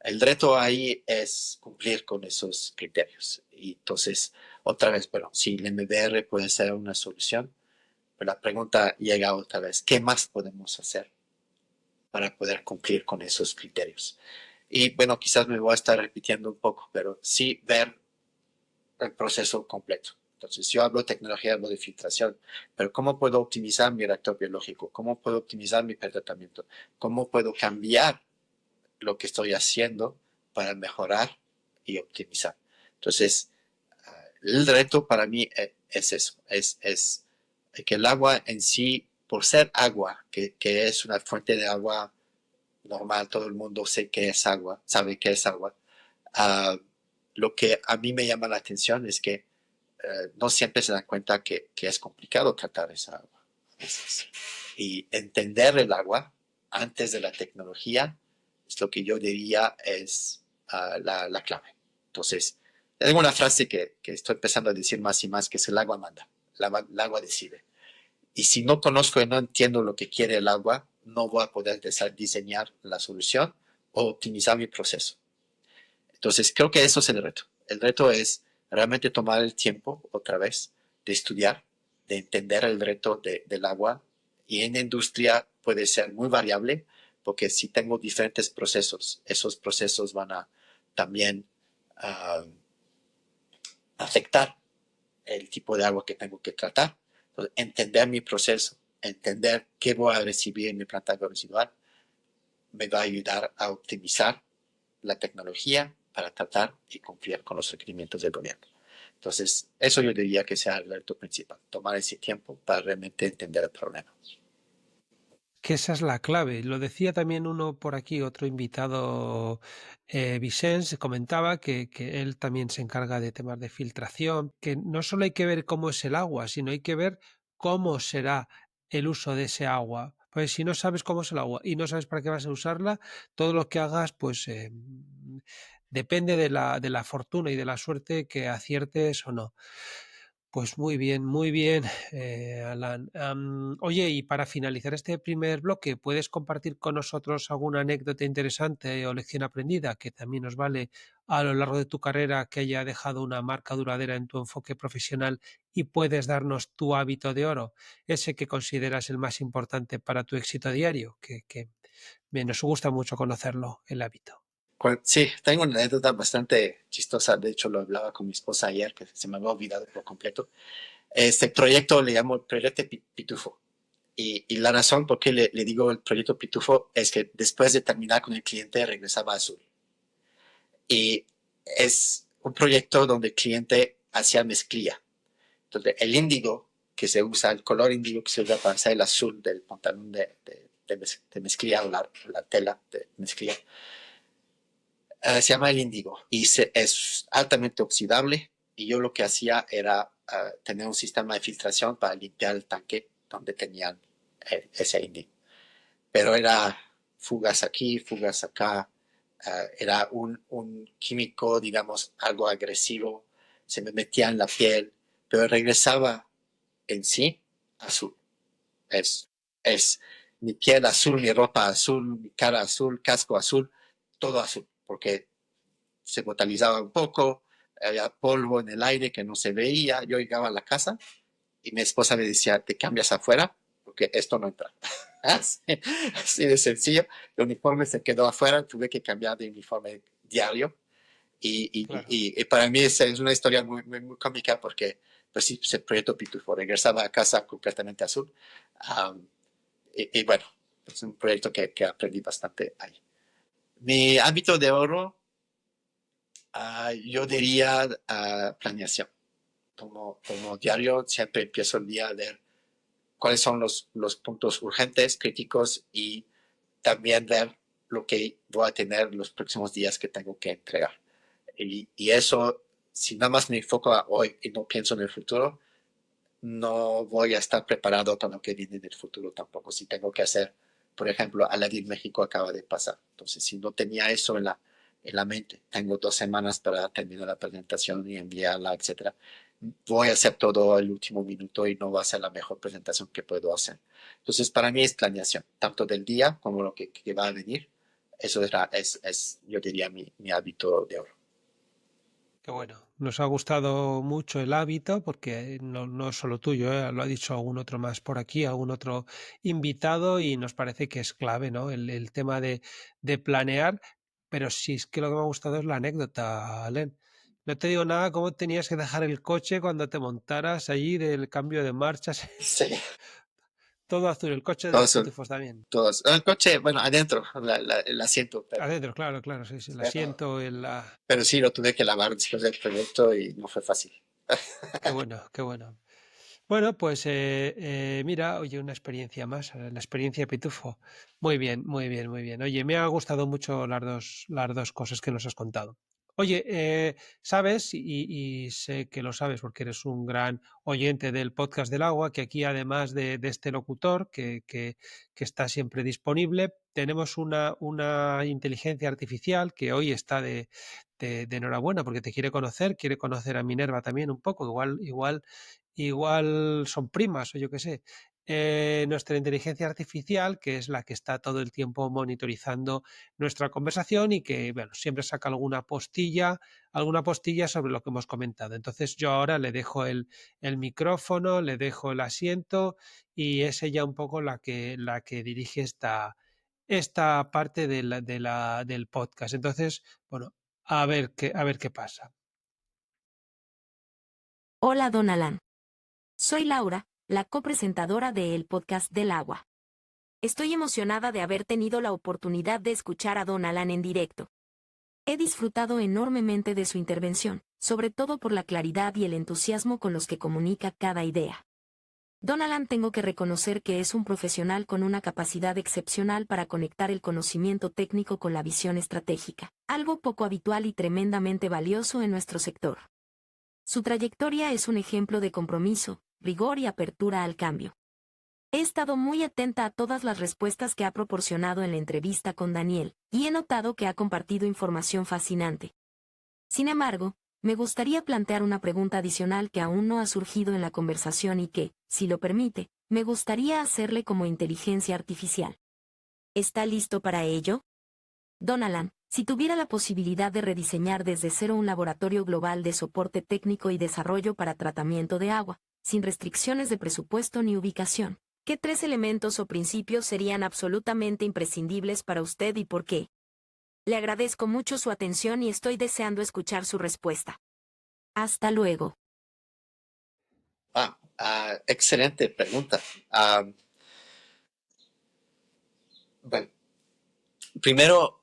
Speaker 3: El reto ahí es cumplir con esos criterios. Y entonces, otra vez, bueno, si el MBR puede ser una solución, pero la pregunta llega otra vez, ¿qué más podemos hacer para poder cumplir con esos criterios? Y bueno, quizás me voy a estar repitiendo un poco, pero sí ver el proceso completo. Entonces, yo hablo de tecnología, hablo de filtración, pero ¿cómo puedo optimizar mi reactor biológico? ¿Cómo puedo optimizar mi pretratamiento? ¿Cómo puedo cambiar lo que estoy haciendo para mejorar y optimizar? Entonces, el reto para mí es eso, es que el agua en sí, por ser agua, que es una fuente de agua normal, todo el mundo sabe que es agua, uh, lo que a mí me llama la atención es que no siempre se dan cuenta que es complicado tratar esa agua. Y entender el agua antes de la tecnología es lo que yo diría es la clave. Entonces, tengo una frase que estoy empezando a decir más y más, que es el agua manda, el agua decide. Y si no conozco y no entiendo lo que quiere el agua, no voy a poder diseñar la solución o optimizar mi proceso. Entonces, creo que eso es el reto. El reto es realmente tomar el tiempo, otra vez, de estudiar, de entender el reto del agua. Y en la industria puede ser muy variable, porque si tengo diferentes procesos, esos procesos van a también afectar el tipo de agua que tengo que tratar. Entonces, entender mi proceso, entender qué voy a recibir en mi planta residual, me va a ayudar a optimizar la tecnología para tratar y cumplir con los requerimientos del gobierno. Entonces, eso yo diría que sea el reto principal, tomar ese tiempo para realmente entender el problema.
Speaker 2: Que esa es la clave. Lo decía también uno por aquí, otro invitado, Vicens, comentaba que él también se encarga de temas de filtración, que no solo hay que ver cómo es el agua, sino hay que ver cómo será el uso de ese agua. Pues si no sabes cómo es el agua y no sabes para qué vas a usarla, todo lo que hagas, pues depende de la fortuna y de la suerte que aciertes o no. Pues muy bien, Alan. Oye, y para finalizar este primer bloque, ¿puedes compartir con nosotros alguna anécdota interesante o lección aprendida que también nos vale a lo largo de tu carrera que haya dejado una marca duradera en tu enfoque profesional y puedes darnos tu hábito de oro, ese que consideras el más importante para tu éxito diario? Que nos gusta mucho conocerlo, el hábito.
Speaker 3: Sí, tengo una anécdota bastante chistosa. De hecho, lo hablaba con mi esposa ayer, que se me había olvidado por completo. Este proyecto le llamo el Proyecto Pitufo. Y la razón por qué le digo el proyecto Pitufo es que después de terminar con el cliente regresaba a Azul. Y es un proyecto donde el cliente hacía mezclilla. Entonces, el índigo que se usa, el color índigo que se usa para hacer el azul del pantalón de mezclilla, o la tela de mezclilla, se llama el índigo y es altamente oxidable. Y yo lo que hacía era tener un sistema de filtración para limpiar el tanque donde tenían ese índigo. Pero era fugas aquí, fugas acá. Era un químico, digamos, algo agresivo. Se me metía en la piel, pero regresaba en sí azul. Es mi piel azul, mi ropa azul, mi cara azul, casco azul, todo azul, porque se botalizaba un poco, había polvo en el aire que no se veía. Yo llegaba a la casa y mi esposa me decía, te cambias afuera porque esto no entra. Así de sencillo. El uniforme se quedó afuera, tuve que cambiar de uniforme diario.
Speaker 2: Claro.
Speaker 3: Y para mí es una historia muy cómica porque pues sí, se proyectó Pitufo, regresaba a casa completamente azul. Um, y bueno, es un proyecto que aprendí bastante ahí. Mi hábito de oro, yo diría planeación. Como diario siempre empiezo el día a ver cuáles son los puntos urgentes, críticos y también ver lo que voy a tener los próximos días que tengo que entregar. Y eso, si nada más me enfoco a hoy y no pienso en el futuro, no voy a estar preparado para lo que viene en el futuro tampoco. Si tengo que hacer, por ejemplo, Aladdin México acaba de pasar. Entonces, si no tenía eso en la mente, tengo 2 semanas para terminar la presentación y enviarla, etcétera. Voy a hacer todo el último minuto y no va a ser la mejor presentación que puedo hacer. Entonces, para mí es planeación, tanto del día como lo que va a venir. Eso es yo diría, mi hábito de oro.
Speaker 2: Qué bueno. Nos ha gustado mucho el hábito porque no es solo tuyo, ¿eh? Lo ha dicho algún otro más por aquí, algún otro invitado y nos parece que es clave, ¿no? El tema de planear, pero sí es que lo que me ha gustado es la anécdota, Len. No te digo nada cómo tenías que dejar el coche cuando te montaras allí del cambio de marchas,
Speaker 3: Sí,
Speaker 2: todo azul, el coche de los
Speaker 3: todos son,
Speaker 2: pitufos también.
Speaker 3: todos. El coche, bueno, adentro, el asiento,
Speaker 2: Adentro, claro, claro, sí, sí, el
Speaker 3: pero,
Speaker 2: asiento, la...
Speaker 3: pero sí lo tuve que lavar después del proyecto y no fue fácil.
Speaker 2: Qué bueno, qué bueno. Bueno, pues mira, oye, una experiencia más, la experiencia de Pitufo. Muy bien, muy bien, muy bien. Oye, me ha gustado mucho las dos cosas que nos has contado. Oye, sabes, y sé que lo sabes porque eres un gran oyente del podcast del agua, que aquí además de este locutor que está siempre disponible, tenemos una inteligencia artificial que hoy está de enhorabuena porque te quiere conocer a Minerva también un poco, igual son primas o yo qué sé. Nuestra inteligencia artificial, que es la que está todo el tiempo monitorizando nuestra conversación y que, bueno, siempre saca alguna postilla sobre lo que hemos comentado. Entonces yo ahora le dejo el micrófono, le dejo el asiento y es ella un poco la que dirige esta parte del podcast. Entonces, bueno, a ver qué pasa.
Speaker 4: Hola Don Alan. Soy Laura, la copresentadora de El Podcast del Agua. Estoy emocionada de haber tenido la oportunidad de escuchar a Don Alan en directo. He disfrutado enormemente de su intervención, sobre todo por la claridad y el entusiasmo con los que comunica cada idea. Don Alan, tengo que reconocer que es un profesional con una capacidad excepcional para conectar el conocimiento técnico con la visión estratégica, algo poco habitual y tremendamente valioso en nuestro sector. Su trayectoria es un ejemplo de compromiso, rigor y apertura al cambio. He estado muy atenta a todas las respuestas que ha proporcionado en la entrevista con Daniel, y he notado que ha compartido información fascinante. Sin embargo, me gustaría plantear una pregunta adicional que aún no ha surgido en la conversación y que, si lo permite, me gustaría hacerle como inteligencia artificial. ¿Está listo para ello? Don Alan, si tuviera la posibilidad de rediseñar desde cero un laboratorio global de soporte técnico y desarrollo para tratamiento de agua, sin restricciones de presupuesto ni ubicación, ¿qué 3 elementos o principios serían absolutamente imprescindibles para usted y por qué? Le agradezco mucho su atención y estoy deseando escuchar su respuesta. Hasta luego.
Speaker 3: Excelente pregunta. Bueno, primero,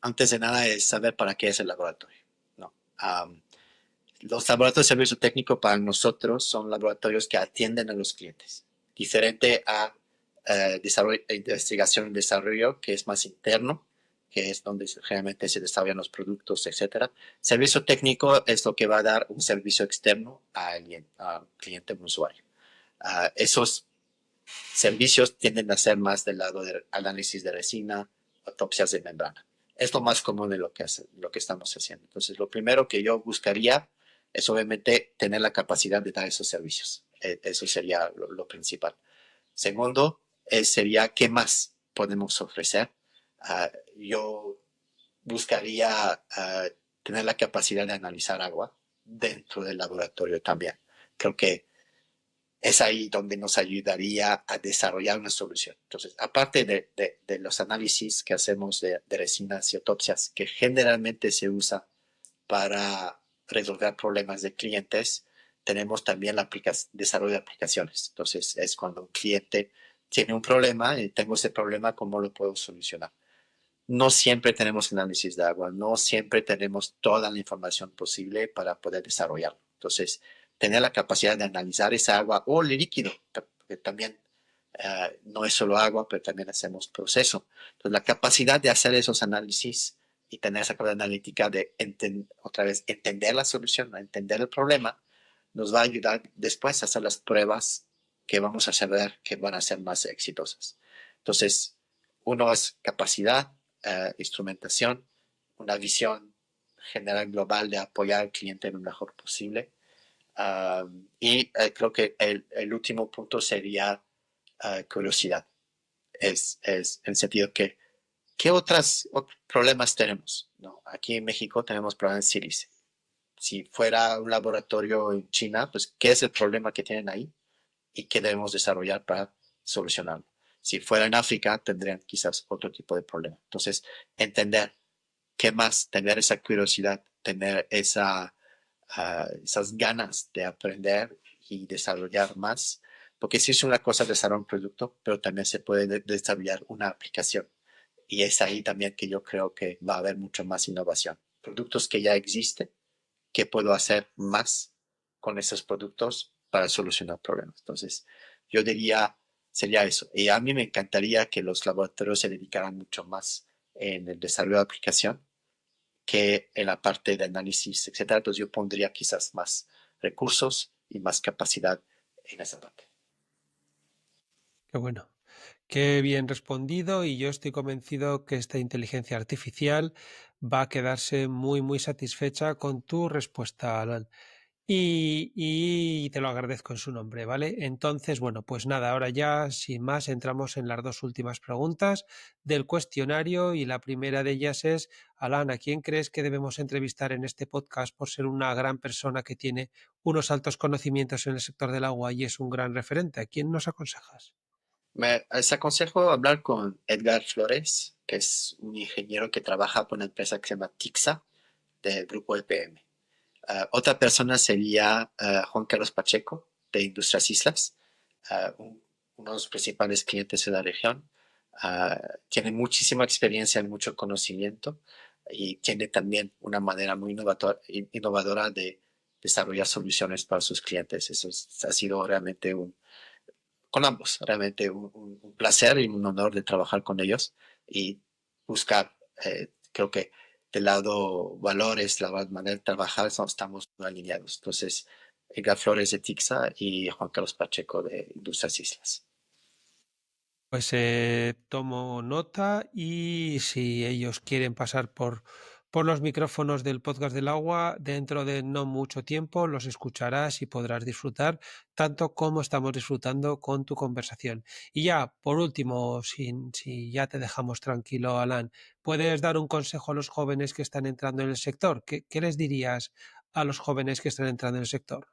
Speaker 3: antes de nada, es saber para qué es el laboratorio, ¿no? Los laboratorios de servicio técnico para nosotros son laboratorios que atienden a los clientes, diferente a desarrollo, investigación y desarrollo, que es más interno, que es donde generalmente se desarrollan los productos, etcétera. Servicio técnico es lo que va a dar un servicio externo a alguien, a un cliente, a un usuario. Esos servicios tienden a ser más del lado del análisis de resina, autopsias de membrana. Es lo más común de lo que estamos haciendo. Entonces, lo primero que yo buscaría es obviamente tener la capacidad de dar esos servicios. Eso sería lo principal. Segundo, sería qué más podemos ofrecer. Yo buscaría tener la capacidad de analizar agua dentro del laboratorio también. Creo que es ahí donde nos ayudaría a desarrollar una solución. Entonces, aparte de los análisis que hacemos de resinas y autopsias, que generalmente se usa para resolver problemas de clientes, tenemos también desarrollo de aplicaciones. Entonces, es cuando un cliente tiene un problema y tengo ese problema, ¿cómo lo puedo solucionar? No siempre tenemos análisis de agua, no siempre tenemos toda la información posible para poder desarrollarlo. Entonces, tener la capacidad de analizar esa agua o el líquido, porque también no es solo agua, pero también hacemos proceso. Entonces, la capacidad de hacer esos análisis y tener esa capacidad analítica de otra vez entender la solución, entender el problema, nos va a ayudar después a hacer las pruebas que vamos a saber que van a ser más exitosas. Entonces, uno es capacidad, instrumentación, una visión general global de apoyar al cliente lo mejor posible. Y creo que el último punto sería curiosidad. Es en el sentido que, ¿qué otros problemas tenemos? ¿No? Aquí en México tenemos problemas de sílice. Si fuera un laboratorio en China, pues, ¿qué es el problema que tienen ahí? Y qué debemos desarrollar para solucionarlo. Si fuera en África, tendrían quizás otro tipo de problema. Entonces, entender qué más, tener esa curiosidad, tener esas ganas de aprender y desarrollar más, porque si es una cosa desarrollar un producto, pero también se puede desarrollar una aplicación. Y es ahí también que yo creo que va a haber mucho más innovación. Productos que ya existen, ¿qué puedo hacer más con esos productos para solucionar problemas? Entonces, yo diría, sería eso. Y a mí me encantaría que los laboratorios se dedicaran mucho más en el desarrollo de aplicación que en la parte de análisis, etcétera. Entonces, yo pondría quizás más recursos y más capacidad en esa parte.
Speaker 2: Qué bueno. Qué bien respondido y yo estoy convencido que esta inteligencia artificial va a quedarse muy, muy satisfecha con tu respuesta, Alan. Y te lo agradezco en su nombre, ¿vale? Entonces, bueno, pues nada, ahora ya, sin más, entramos en las dos últimas preguntas del cuestionario y la primera de ellas es, Alan, ¿a quién crees que debemos entrevistar en este podcast por ser una gran persona que tiene unos altos conocimientos en el sector del agua y es un gran referente? ¿A quién nos aconsejas?
Speaker 3: Les aconsejo hablar con Edgar Flores, que es un ingeniero que trabaja por una empresa que se llama TIXA, del grupo EPM. Otra persona sería Juan Carlos Pacheco, de Industrias Islas, uno de los principales clientes de la región. Tiene muchísima experiencia y mucho conocimiento y tiene también una manera muy innovadora de desarrollar soluciones para sus clientes. Eso ha sido realmente con ambos, realmente un placer y un honor de trabajar con ellos y buscar, creo que del lado valores, la manera de trabajar, estamos muy alineados. Entonces, Edgar Flores de Tixa y Juan Carlos Pacheco de Industrias Islas.
Speaker 2: Pues tomo nota y si ellos quieren pasar por los micrófonos del podcast del agua, dentro de no mucho tiempo los escucharás y podrás disfrutar tanto como estamos disfrutando con tu conversación. Y ya, por último, si ya te dejamos tranquilo, Alan, ¿puedes dar un consejo a los jóvenes que están entrando en el sector? ¿Qué les dirías a los jóvenes que están entrando en el sector?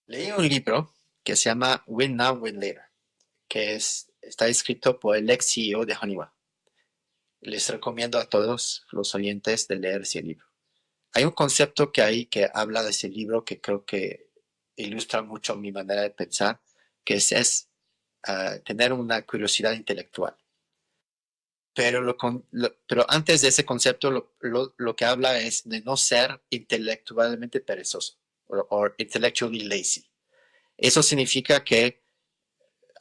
Speaker 3: Leí un libro que se llama Win Now, Win Later, que está escrito por el ex CEO de Honeywell. Les recomiendo a todos los oyentes de leer ese libro. Hay un concepto que habla de ese libro que creo que ilustra mucho mi manera de pensar, que es tener una curiosidad intelectual. pero antes de ese concepto, lo que habla es de no ser intelectualmente perezoso o intellectually lazy. Eso significa que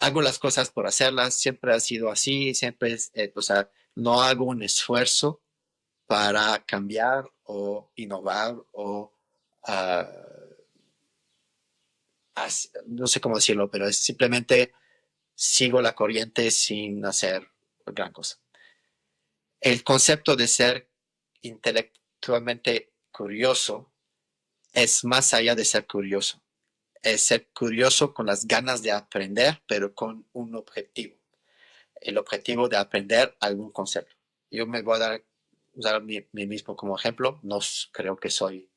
Speaker 3: hago las cosas por hacerlas, siempre ha sido así, siempre o sea, no hago un esfuerzo para cambiar o innovar o no sé cómo decirlo, pero es simplemente sigo la corriente sin hacer gran cosa. El concepto de ser intelectualmente curioso es más allá de ser curioso. Es ser curioso con las ganas de aprender, pero con un objetivo. El objetivo de aprender algún concepto. Yo me voy a usar mí mismo como ejemplo. No creo que soy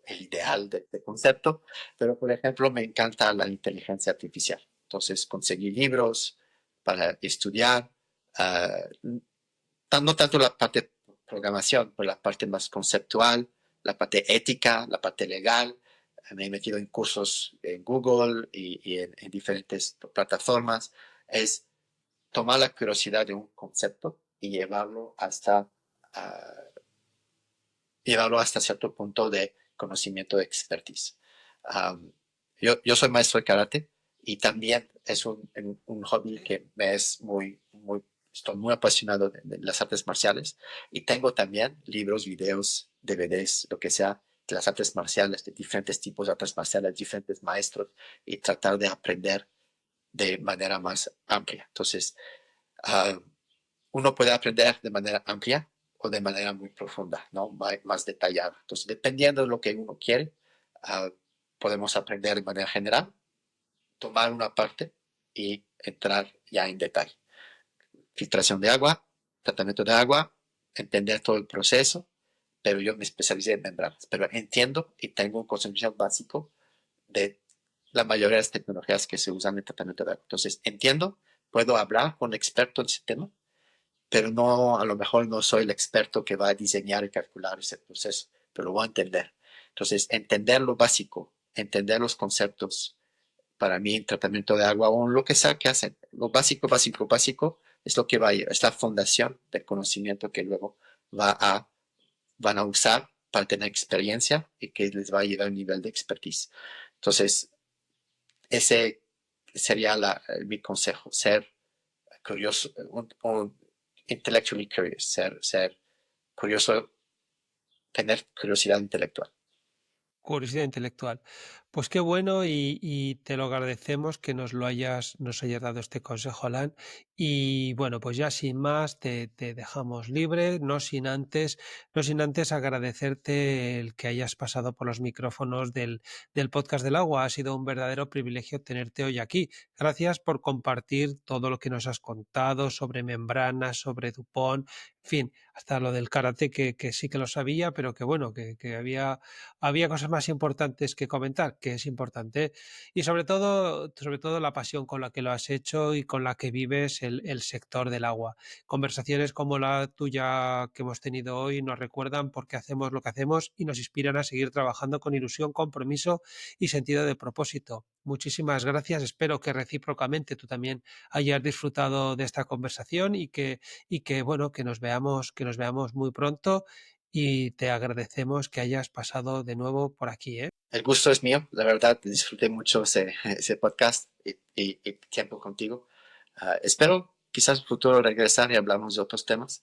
Speaker 3: el ideal de este concepto, pero por ejemplo me encanta la inteligencia artificial. Entonces conseguí libros para estudiar, no tanto la parte de programación, pero la parte más conceptual, la parte ética, la parte legal. Me he metido en cursos en Google y en diferentes plataformas. Es tomar la curiosidad de un concepto y llevarlo hasta cierto punto de conocimiento de expertise. Yo soy maestro de karate y también es un hobby que me es estoy muy apasionado de las artes marciales y tengo también libros, videos, DVDs, lo que sea, de las artes marciales, de diferentes tipos de artes marciales, diferentes maestros y tratar de aprender de manera más amplia. Entonces, uno puede aprender de manera amplia o de manera muy profunda, ¿no? Más detallada. Entonces, dependiendo de lo que uno quiere, podemos aprender de manera general, tomar una parte y entrar ya en detalle. Filtración de agua, tratamiento de agua, entender todo el proceso, pero yo me especialicé en membranas, pero entiendo y tengo un conocimiento básico de la mayoría de las tecnologías que se usan en tratamiento de agua. Entonces, entiendo, puedo hablar con un experto en ese tema, pero no, a lo mejor no soy el experto que va a diseñar y calcular ese proceso, pero lo voy a entender. Entonces, entender lo básico, entender los conceptos, para mí, en tratamiento de agua o lo que sea que hacen, lo básico, básico, básico, es lo que va a ir, es la fundación del conocimiento que luego van a usar para tener experiencia y que les va a llevar a un nivel de expertise. Entonces, ese sería mi consejo, ser curioso, intellectually curious, ser curioso, tener curiosidad intelectual.
Speaker 2: Curiosidad intelectual. Pues qué bueno y te lo agradecemos que nos hayas dado este consejo, Alan. Y bueno, pues ya sin más te dejamos libre, no sin antes agradecerte el que hayas pasado por los micrófonos del podcast del agua. Ha sido un verdadero privilegio tenerte hoy aquí. Gracias por compartir todo lo que nos has contado sobre membranas, sobre Dupont, en fin, hasta lo del karate que sí que lo sabía, pero que bueno, que había cosas más importantes que comentar, que es importante. Y sobre todo la pasión con la que lo has hecho y con la que vives el sector del agua. Conversaciones como la tuya que hemos tenido hoy nos recuerdan por qué hacemos lo que hacemos y nos inspiran a seguir trabajando con ilusión, compromiso y sentido de propósito. Muchísimas gracias. Espero que recíprocamente tú también hayas disfrutado de esta conversación y que bueno, que nos veamos muy pronto y te agradecemos que hayas pasado de nuevo por aquí, ¿eh?
Speaker 3: El gusto es mío, la verdad, disfruté mucho ese podcast y tiempo contigo. Espero quizás en el futuro regresar y hablamos de otros temas.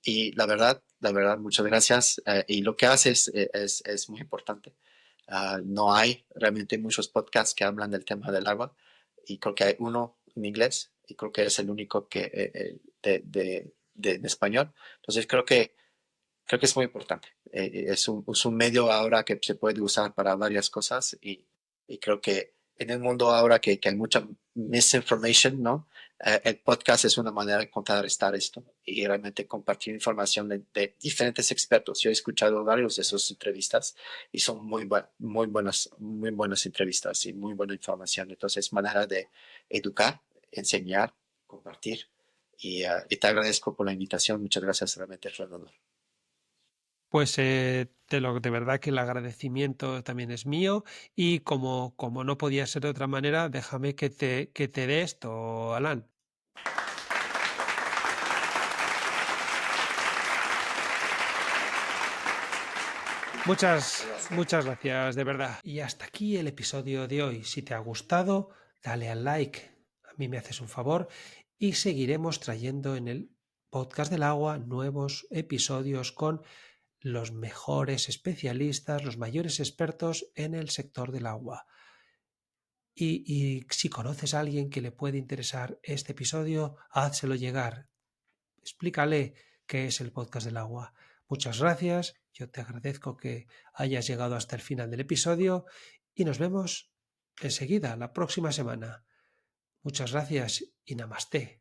Speaker 3: Y la verdad, muchas gracias. Y lo que haces es muy importante. No hay realmente muchos podcasts que hablan del tema del agua y creo que hay uno en inglés y creo que es el único que en español. Entonces creo que es muy importante. Es un medio ahora que se puede usar para varias cosas y creo que en el mundo ahora que hay mucha misinformation, ¿no? El podcast es una manera de contrarrestar esto y realmente compartir información de diferentes expertos. Yo he escuchado varios de sus entrevistas y son muy buenas entrevistas y muy buena información. Entonces, es manera de educar, enseñar, compartir y te agradezco por la invitación. Muchas gracias, realmente fue un honor.
Speaker 2: Pues de verdad que el agradecimiento también es mío y como no podía ser de otra manera, déjame que te dé esto, Alan. Muchas gracias, de verdad. Y hasta aquí el episodio de hoy. Si te ha gustado, dale al like. A mí me haces un favor y seguiremos trayendo en el podcast del agua nuevos episodios con los mejores especialistas, los mayores expertos en el sector del agua. Y si conoces a alguien que le puede interesar este episodio, házselo llegar. Explícale qué es el podcast del agua. Muchas gracias, yo te agradezco que hayas llegado hasta el final del episodio y nos vemos enseguida, la próxima semana. Muchas gracias y namaste.